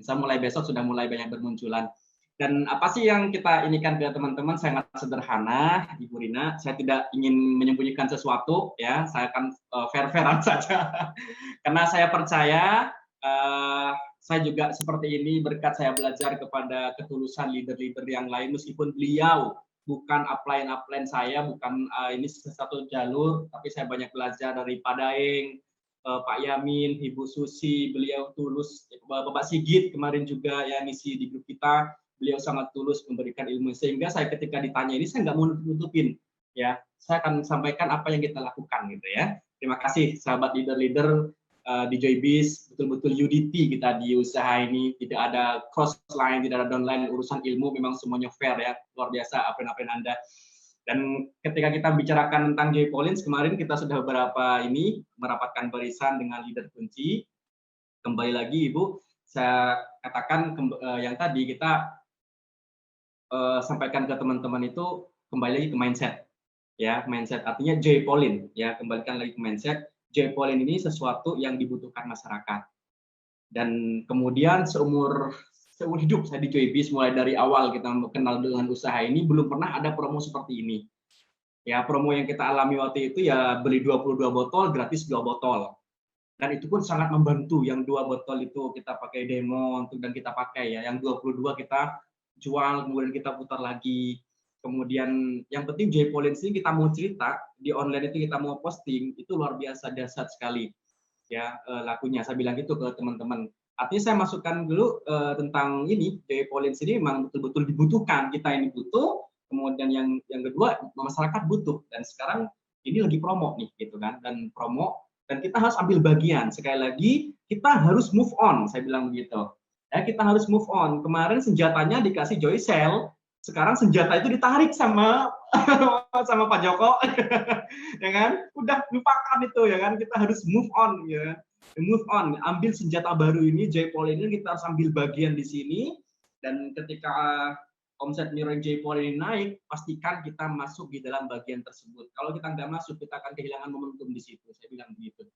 Insya Allah mulai besok sudah mulai banyak bermunculan. Dan apa sih yang kita inikan ke teman-teman sangat sederhana, Ibu Rina. Saya tidak ingin menyembunyikan sesuatu ya, saya akan fair-fairan saja. Karena saya percaya saya juga seperti ini berkat saya belajar kepada ketulusan leader-leader yang lain, meskipun beliau bukan upline saya, bukan ini satu jalur, tapi saya banyak belajar dari Pak Daeng, Pak Yamin, Ibu Susi, beliau tulus, Bapak Sigit kemarin juga ya ngisi di grup kita, beliau sangat tulus memberikan ilmu, sehingga saya ketika ditanya ini saya nggak mau nutupin ya, saya akan sampaikan apa yang kita lakukan gitu ya. Terima kasih sahabat leader-leader di Joybis, betul-betul UDT kita di usaha ini, tidak ada cross line, tidak ada downline, urusan ilmu memang semuanya fair ya, luar biasa apa-apa Anda. Dan ketika kita bicarakan tentang Joy Pollins kemarin kita sudah beberapa ini merapatkan barisan dengan leader kunci. Kembali lagi Ibu, saya katakan yang tadi kita sampaikan ke teman-teman itu kembali lagi ke mindset ya, mindset artinya Joy Pollins ya, kembalikan lagi ke mindset. Joy Pollins ini sesuatu yang dibutuhkan masyarakat. Dan kemudian seumur hidup saya di Joybis, mulai dari awal kita kenal dengan usaha ini, belum pernah ada promo seperti ini. Ya, promo yang kita alami waktu itu ya beli 22 botol, gratis 2 botol. Dan itu pun sangat membantu. Yang 2 botol itu kita pakai demo dan kita pakai ya. Yang 22 kita jual, kemudian kita putar lagi. Kemudian yang penting Joy Polins ini kita mau cerita di online itu, kita mau posting itu luar biasa dahsyat sekali ya lakunya. Saya bilang gitu ke teman-teman. Artinya saya masukkan dulu tentang ini Joy Polins ini memang betul-betul dibutuhkan, kita ini butuh. Kemudian yang kedua masyarakat butuh, dan sekarang ini lagi promo nih gitu kan, dan promo, dan kita harus ambil bagian. Sekali lagi kita harus move on, saya bilang begitu. Ya, kita harus move on. Kemarin senjatanya dikasih Joy Sale, sekarang senjata itu ditarik sama sama Pak Joko, ya kan? Udah lupakan itu, ya kan? Kita harus move on, ya. Move on, ambil senjata baru ini, Joy Polin ini kita harus ambil bagian di sini. Dan ketika omset mirroring Joy Polin ini naik, pastikan kita masuk di dalam bagian tersebut. Kalau kita nggak masuk, kita akan kehilangan momentum di situ. Saya bilang begitu.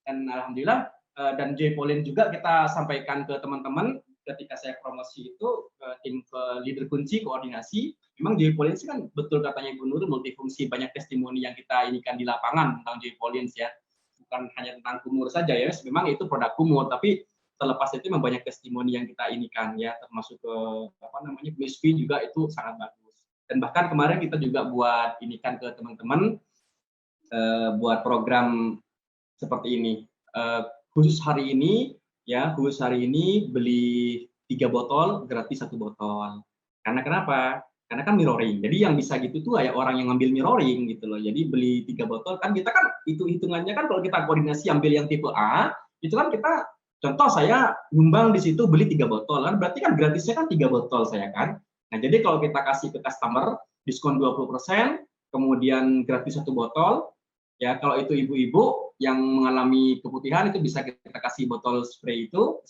Dan alhamdulillah, dan Joy Polin juga kita sampaikan ke teman-teman. Ketika saya promosi itu tim leader kunci koordinasi, memang Joy Polins kan betul katanya Ibu Nur, multifungsi, banyak testimoni yang kita inikan di lapangan tentang Joy Polins ya, bukan hanya tentang kumur saja ya, memang itu produk kumur, tapi terlepas itu memang banyak testimoni yang kita inikan ya, termasuk ke apa namanya MISP juga itu sangat bagus. Dan bahkan kemarin kita juga buat inikan ke teman-teman buat program seperti ini, khusus hari ini. Ya, khusus hari ini beli 3 botol gratis 1 botol. Karena kenapa? Karena kan mirroring. Jadi yang bisa gitu tuh kayak orang yang ngambil mirroring gitu loh. Jadi beli 3 botol kan kita kan itu hitungannya kan kalau kita koordinasi ambil yang tipe A, itu kan kita contoh saya nyumbang di situ beli 3 botol kan berarti kan gratisnya kan 3 botol saya kan. Nah, jadi kalau kita kasih ke customer diskon 20%, kemudian gratis 1 botol, ya kalau itu ibu-ibu yang mengalami keputihan itu bisa kita kasih botol spray itu,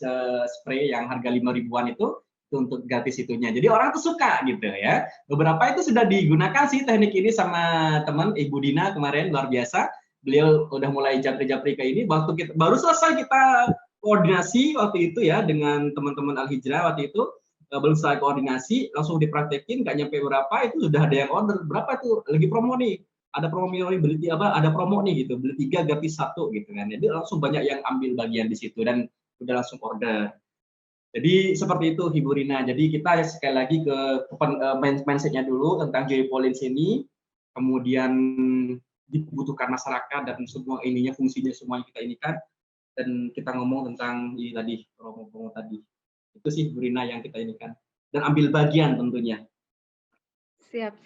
spray yang harga 5 ribuan itu untuk gratis itunya. Jadi orang tuh suka gitu ya. Beberapa itu sudah digunakan sih teknik ini sama teman Ibu Dina kemarin, luar biasa. Beliau udah mulai japri-japri ke ini. Waktu kita baru selesai kita koordinasi waktu itu ya dengan teman-teman Al Hijrah waktu itu, belum selesai koordinasi langsung dipraktekin, nggak nyampe berapa itu sudah ada yang order. Berapa tuh lagi promo nih? Ada promo mirroring beli apa, ada promo nih gitu, beli 3 gratis 1 gitu kan. Jadi langsung banyak yang ambil bagian di situ dan udah langsung order. Jadi seperti itu Ibu Rina. Jadi kita sekali lagi ke mindset-nya dulu tentang Joy Polins ini, kemudian dibutuhkan masyarakat dan semua ininya fungsinya semuanya kita inikan, dan kita ngomong tentang ini tadi promo-promo tadi. Itu sih Bu Rina yang kita inikan dan ambil bagian tentunya. Siap.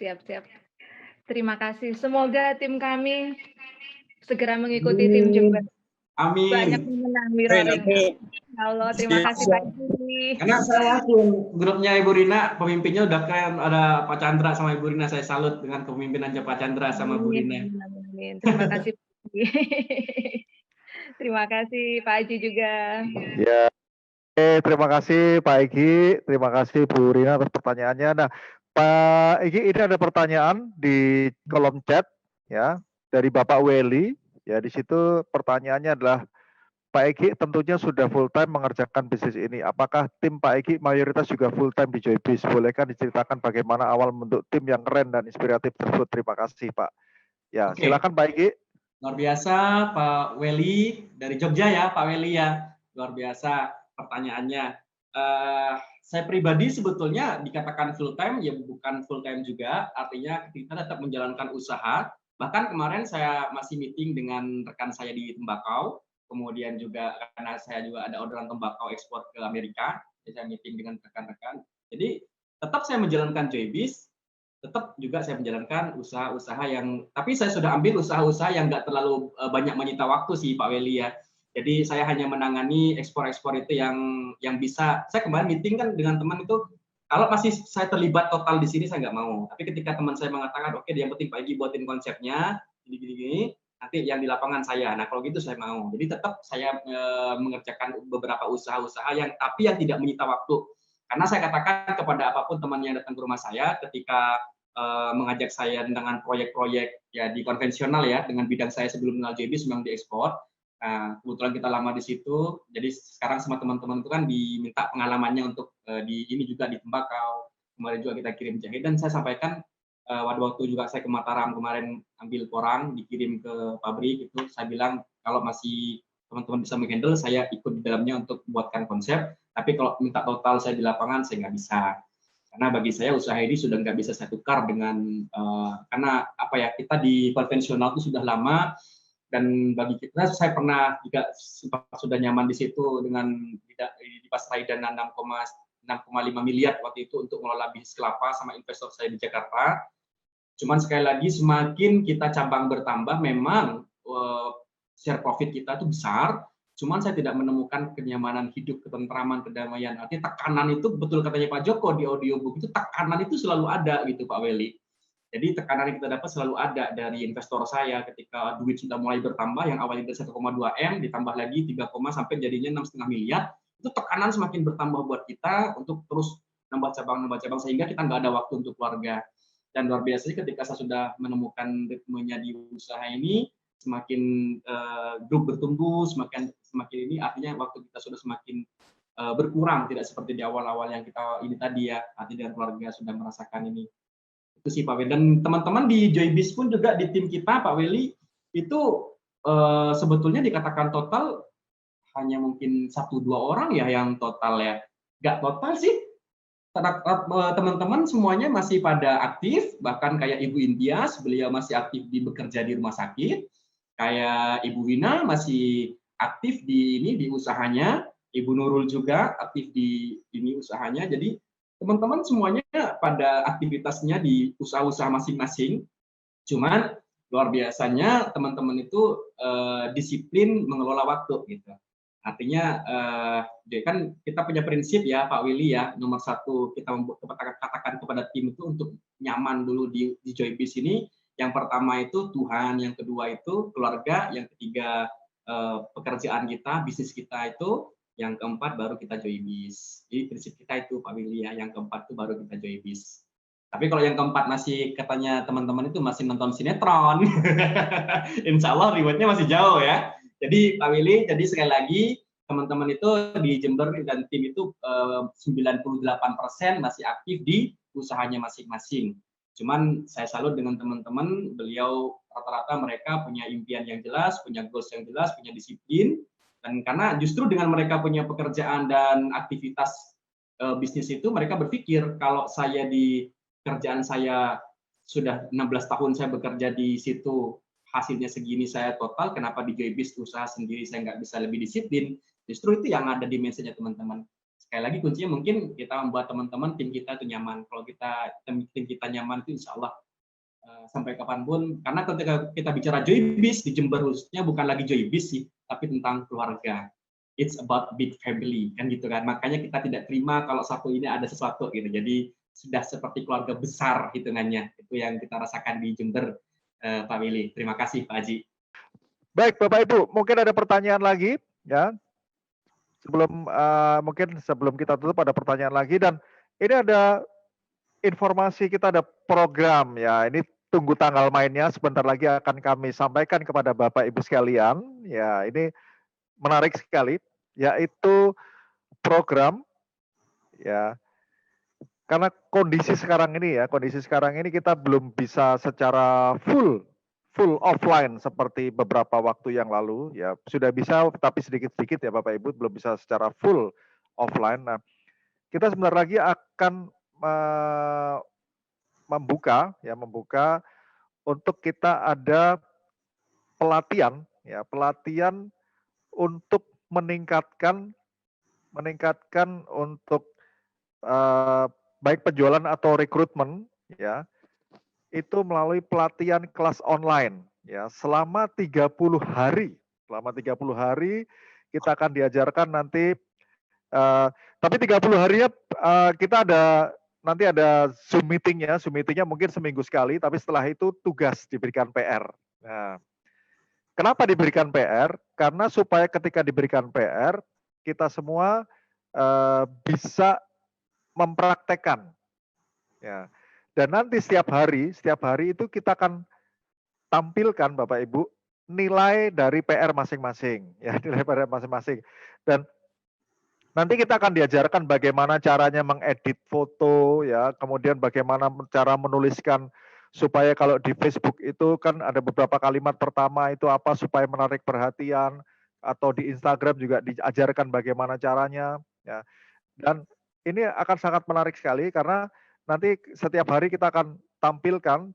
Terima kasih. Semoga tim kami segera mengikuti tim Jember. Amin. Banyak menang mirroring. Ya Allah, terima kasih Pak Ji. Karena saya yakin grupnya Ibu Rina, pemimpinnya udah keren. Ada Pak Chandra sama Ibu Rina. Saya salut dengan kepemimpinan Pak Chandra sama Bu Rina. Amin. Terima kasih Pak Ji. Terima kasih Pak Haji juga. Ya, terima kasih Pak Egi, terima kasih Bu Rina atas pertanyaannya. Nah, Pak Egi, ini ada pertanyaan di kolom chat ya dari Bapak Weli. Ya, di situ pertanyaannya adalah Pak Egi tentunya sudah full time mengerjakan bisnis ini. Apakah tim Pak Egi mayoritas juga full time di Joybis? Bolehkah diceritakan bagaimana awal membentuk tim yang keren dan inspiratif tersebut? Terima kasih Pak. Ya, silakan Pak Egi. Luar biasa Pak Weli dari Jogja ya, Pak Weli ya. Luar biasa pertanyaannya. Saya pribadi sebetulnya dikatakan full time, ya bukan full time juga. Artinya kita tetap menjalankan usaha. Bahkan kemarin saya masih meeting dengan rekan saya di Tembakau. Kemudian juga karena saya juga ada orderan tembakau ekspor ke Amerika, jadi saya meeting dengan rekan-rekan. Jadi tetap saya menjalankan Joybis, tetap juga saya menjalankan usaha-usaha yang, tapi saya sudah ambil usaha-usaha yang nggak terlalu banyak menyita waktu sih Pak Weli ya. Jadi saya hanya menangani ekspor-ekspor itu yang bisa. Saya kemarin meeting kan dengan teman itu, kalau masih saya terlibat total di sini saya nggak mau. Tapi ketika teman saya mengatakan, oke, yang penting Pak Egi buatin konsepnya, gini-gini, nanti yang di lapangan saya. Nah kalau gitu saya mau. Jadi tetap saya mengerjakan beberapa usaha-usaha yang tidak menyita waktu. Karena saya katakan kepada apapun teman yang datang ke rumah saya, ketika mengajak saya dengan proyek-proyek ya di konvensional ya, dengan bidang saya sebelum mengenal Joybis memang diekspor. Nah, kebetulan kita lama di situ, jadi sekarang sama teman-teman itu kan diminta pengalamannya untuk di ini juga di Tembakau. Kemarin juga kita kirim jahe dan saya sampaikan waktu juga saya ke Mataram kemarin ambil porang dikirim ke pabrik itu, saya bilang kalau masih teman-teman bisa menghandle, saya ikut di dalamnya untuk buatkan konsep. Tapi kalau minta total saya di lapangan saya nggak bisa. Karena bagi saya usaha ini sudah nggak bisa saya tukar dengan karena apa ya, kita di konvensional itu sudah lama, dan bagi kita saya pernah juga sudah nyaman di situ dengan di Pasar Dana 6,5 miliar waktu itu untuk mengelola bisnis kelapa sama investor saya di Jakarta. Cuman sekali lagi semakin kita cabang bertambah memang share profit kita itu besar, cuman saya tidak menemukan kenyamanan hidup, ketentraman, kedamaian. Artinya tekanan itu, betul katanya Pak Joko di audiobook itu, tekanan itu selalu ada gitu Pak Weli. Jadi tekanan yang kita dapat selalu ada dari investor saya ketika duit sudah mulai bertambah, yang awalnya dari 1,2 M ditambah lagi 3, sampai jadinya 6,5 miliar. Itu tekanan semakin bertambah buat kita untuk terus nambah cabang sehingga kita nggak ada waktu untuk keluarga. Dan luar biasa ketika saya sudah menemukan ritmenya di usaha ini, semakin grup bertumbuh, semakin ini artinya waktu kita sudah semakin berkurang, tidak seperti di awal-awal yang kita ini tadi ya, artinya keluarga sudah merasakan ini. Itu sih Pak Weli. Dan teman-teman di Joybis pun juga di tim kita Pak Weli itu sebetulnya dikatakan total hanya mungkin 1-2 orang ya yang total ya. Nggak total sih. Teman-teman semuanya masih pada aktif, bahkan kayak Ibu Indias, beliau masih aktif bekerja di rumah sakit. Kayak Ibu Wina masih aktif di usahanya, Ibu Nurul juga aktif di ini usahanya. Jadi teman-teman semuanya pada aktivitasnya di usaha-usaha masing-masing. Cuman luar biasanya teman-teman itu disiplin mengelola waktu gitu. Artinya kan kita punya prinsip ya Pak Willy ya, nomor 1 kita katakan kepada tim itu untuk nyaman dulu di Joybis ini. Yang pertama itu Tuhan, yang kedua itu keluarga, yang ketiga pekerjaan kita, bisnis kita itu, yang keempat baru kita Joybis. Jadi prinsip kita itu Pak Willy ya, yang keempat itu baru kita Joybis. Tapi kalau yang keempat masih katanya teman-teman itu masih nonton sinetron, insya Allah rewardnya masih jauh ya. Jadi Pak Willy, jadi sekali lagi teman-teman itu di Jember dan tim itu 98% masih aktif di usahanya masing-masing. Cuman saya salut dengan teman-teman, beliau rata-rata mereka punya impian yang jelas, punya goals yang jelas, punya disiplin, dan karena justru dengan mereka punya pekerjaan dan aktivitas bisnis itu, mereka berpikir kalau saya di kerjaan saya sudah 16 tahun saya bekerja di situ, hasilnya segini saya total, kenapa di Joybis usaha sendiri saya nggak bisa lebih disiplin? Justru itu yang ada di message-nya teman-teman. Sekali lagi kuncinya mungkin kita membuat teman-teman, tim kita itu nyaman. Kalau tim kita nyaman itu insya Allah sampai kapanpun. Karena ketika kita bicara Joybis di Jember khususnya bukan lagi Joybis sih, tapi tentang keluarga. It's about big family kan gitu kan. Makanya kita tidak terima kalau satu ini ada sesuatu gitu. Jadi sudah seperti keluarga besar hitungannya. Itu yang kita rasakan di Jember. Pak Willy, terima kasih Pak Haji. Baik Bapak Ibu, mungkin ada pertanyaan lagi ya. Sebelum kita tutup ada pertanyaan lagi, dan ini ada informasi, kita ada program ya. Ini tunggu tanggal mainnya, sebentar lagi akan kami sampaikan kepada Bapak Ibu sekalian. Ya, ini menarik sekali, yaitu program ya. Karena kondisi sekarang ini kita belum bisa secara full offline seperti beberapa waktu yang lalu ya. Sudah bisa tapi sedikit-sedikit ya Bapak Ibu, belum bisa secara full offline. Nah, kita sebentar lagi akan membuka untuk kita ada pelatihan untuk meningkatkan untuk baik penjualan atau rekrutmen ya, itu melalui pelatihan kelas online ya, selama 30 hari. Selama 30 hari kita akan diajarkan nanti tapi 30 harinya kita nanti ada Zoom meetingnya mungkin seminggu sekali, tapi setelah itu tugas diberikan PR. Nah, kenapa diberikan PR? Karena supaya ketika diberikan PR kita semua bisa mempraktekkan ya, dan nanti setiap hari itu kita akan tampilkan Bapak Ibu nilai dari PR masing-masing ya, nilai PR masing-masing, dan nanti kita akan diajarkan bagaimana caranya mengedit foto ya, kemudian bagaimana cara menuliskan supaya kalau di Facebook itu kan ada beberapa kalimat pertama itu apa supaya menarik perhatian, atau di Instagram juga diajarkan bagaimana caranya ya. Dan ini akan sangat menarik sekali karena nanti setiap hari kita akan tampilkan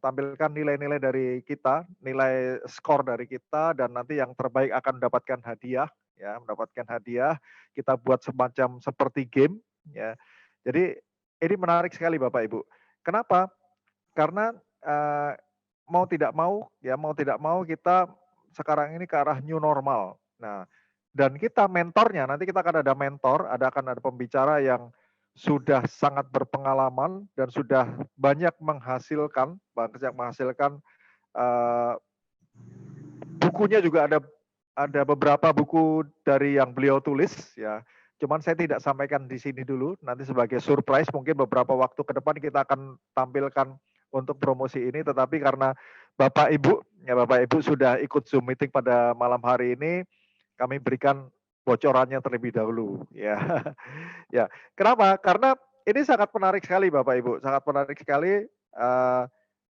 nilai-nilai dari kita, nilai skor dari kita, dan nanti yang terbaik akan mendapatkan hadiah, ya, mendapatkan hadiah. Kita buat semacam seperti game, ya. Jadi ini menarik sekali Bapak Ibu. Kenapa? Karena mau tidak mau kita sekarang ini ke arah new normal. Nah, dan kita mentornya, nanti kita akan ada mentor, akan ada pembicara yang sudah sangat berpengalaman dan sudah banyak menghasilkan bukunya juga ada beberapa buku dari yang beliau tulis, ya. Cuman saya tidak sampaikan di sini dulu, nanti sebagai surprise mungkin beberapa waktu ke depan kita akan tampilkan untuk promosi ini, tetapi karena Bapak Ibu sudah ikut Zoom meeting pada malam hari ini, kami berikan bocorannya terlebih dahulu, ya. Ya, kenapa? Karena ini sangat menarik sekali Bapak Ibu, sangat menarik sekali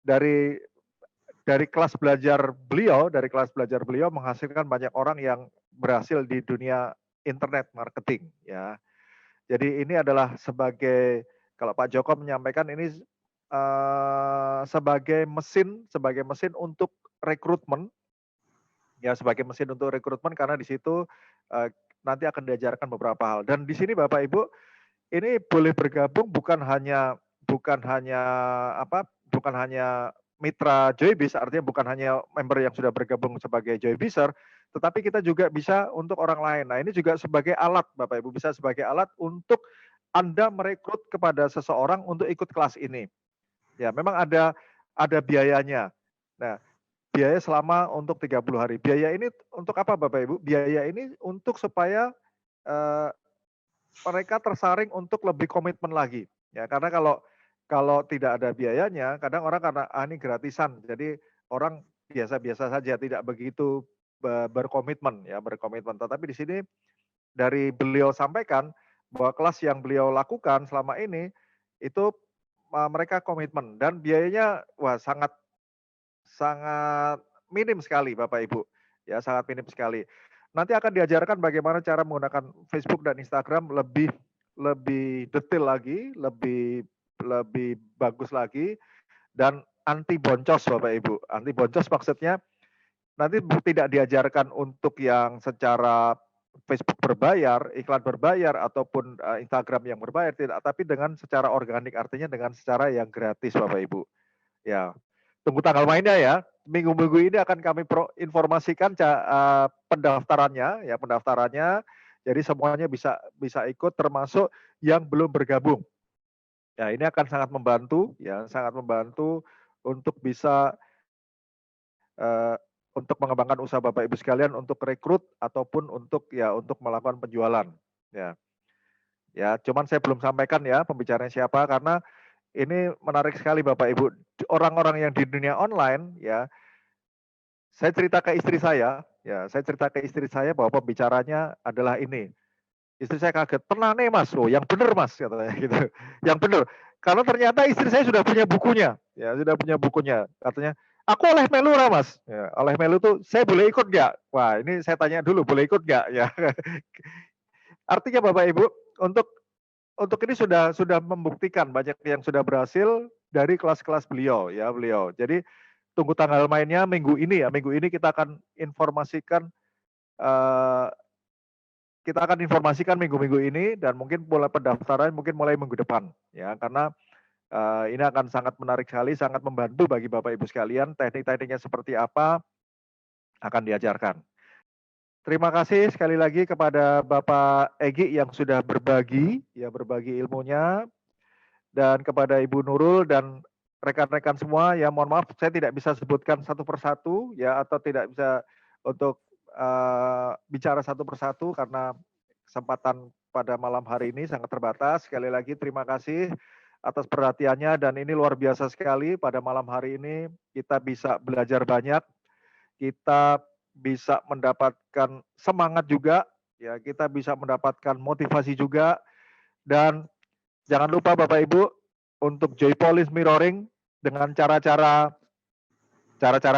dari kelas belajar beliau menghasilkan banyak orang yang berhasil di dunia internet marketing, ya. Jadi ini adalah sebagai, kalau Pak Joko menyampaikan ini sebagai mesin untuk rekrutmen, ya, sebagai mesin untuk rekrutmen, karena di situ nanti akan diajarkan beberapa hal. Dan di sini Bapak Ibu ini boleh bergabung bukan hanya mitra Joybizz, artinya bukan hanya member yang sudah bergabung sebagai Joybizzer, tetapi kita juga bisa untuk orang lain. Nah, ini juga sebagai alat Bapak Ibu, bisa sebagai alat untuk Anda merekrut kepada seseorang untuk ikut kelas ini. Ya, memang ada biayanya. Nah, biaya selama untuk 30 hari. Biaya ini untuk apa Bapak Ibu? Biaya ini untuk supaya mereka tersaring untuk lebih komitmen lagi. Ya, karena kalau tidak ada biayanya, kadang orang karena ini gratisan, jadi orang biasa-biasa saja, tidak begitu berkomitmen. Tetapi di sini dari beliau sampaikan bahwa kelas yang beliau lakukan selama ini itu mereka komitmen dan biayanya sangat minim sekali Bapak Ibu. Ya, sangat minim sekali. Nanti akan diajarkan bagaimana cara menggunakan Facebook dan Instagram lebih detail lagi, lebih bagus lagi, dan anti boncos Bapak Ibu. Anti boncos maksudnya nanti tidak diajarkan untuk yang secara Facebook berbayar, iklan berbayar, ataupun Instagram yang berbayar, tidak, tapi dengan secara organik, artinya dengan secara yang gratis Bapak Ibu. Ya, tunggu tanggal mainnya ya. Minggu-minggu ini akan kami informasikan pendaftarannya, ya, pendaftarannya. Jadi semuanya bisa ikut, termasuk yang belum bergabung. Ya, ini akan sangat membantu, ya, sangat membantu untuk bisa untuk mengembangkan usaha Bapak Ibu sekalian, untuk rekrut ataupun untuk melakukan penjualan. Ya, ya, cuman saya belum sampaikan ya pembicaranya siapa, karena ini menarik sekali Bapak Ibu. Orang-orang yang di dunia online, ya, saya cerita ke istri saya bahwa pembicaranya adalah ini. Istri saya kaget, tenang nih Mas, yang benar Mas, katanya gitu. Yang benar. Karena ternyata istri saya sudah punya bukunya, ya, Katanya, aku oleh melu lah Mas. Ya, oleh melu tuh saya boleh ikut nggak? Wah, ini saya tanya dulu, boleh ikut nggak? Ya. Artinya Bapak Ibu, untuk ini sudah membuktikan banyak yang sudah berhasil dari kelas-kelas beliau. Jadi tunggu tanggal mainnya minggu ini ya. Minggu ini kita akan informasikan minggu-minggu ini, dan mungkin mulai pendaftaran mungkin mulai minggu depan ya, karena ini akan sangat menarik sekali, sangat membantu bagi Bapak Ibu sekalian. Teknik-tekniknya seperti apa akan diajarkan. Terima kasih sekali lagi kepada Bapak Egi yang sudah berbagi ilmunya, dan kepada Ibu Nurul dan rekan-rekan semua. Ya, mohon maaf saya tidak bisa sebutkan satu persatu ya, atau tidak bisa untuk bicara satu persatu karena kesempatan pada malam hari ini sangat terbatas. Sekali lagi terima kasih atas perhatiannya, dan ini luar biasa sekali pada malam hari ini kita bisa belajar banyak, kita bisa mendapatkan semangat juga, ya, kita bisa mendapatkan motivasi juga. Dan jangan lupa Bapak Ibu untuk Joypolis Mirroring dengan cara-cara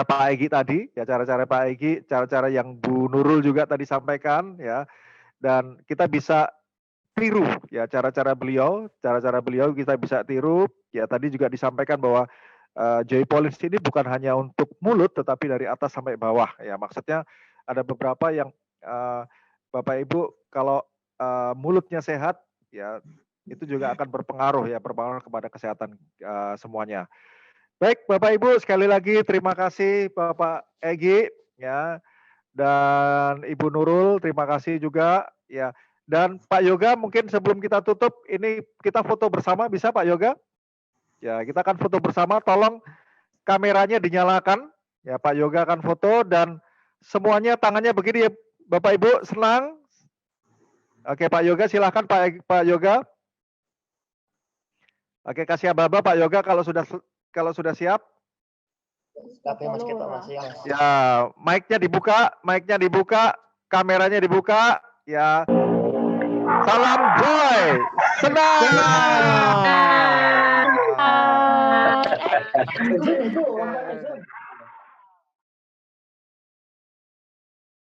Pak Egi tadi, ya, cara-cara yang Bu Nurul juga tadi sampaikan, ya, dan kita bisa tiru ya cara-cara beliau kita bisa tiru. Ya tadi juga disampaikan bahwa Joy Police ini bukan hanya untuk mulut tetapi dari atas sampai bawah ya. Maksudnya ada beberapa yang Bapak Ibu kalau mulutnya sehat ya itu juga akan berpengaruh kepada kesehatan semuanya. Baik Bapak Ibu, sekali lagi terima kasih Bapak Egi ya, dan Ibu Nurul terima kasih juga ya. Dan Pak Yoga, mungkin sebelum kita tutup ini kita foto bersama, bisa Pak Yoga? Ya, kita akan foto bersama, tolong kameranya dinyalakan ya. Pak Yoga akan foto dan semuanya tangannya begini ya Bapak Ibu, senang. Oke Pak Yoga, silahkan Pak Yoga. Oke, kasih aba-aba Pak Yoga kalau sudah siap. Tapi Mas kita masih Mas. Ya, mic-nya dibuka, kameranya dibuka, ya. Salam Joy, senang.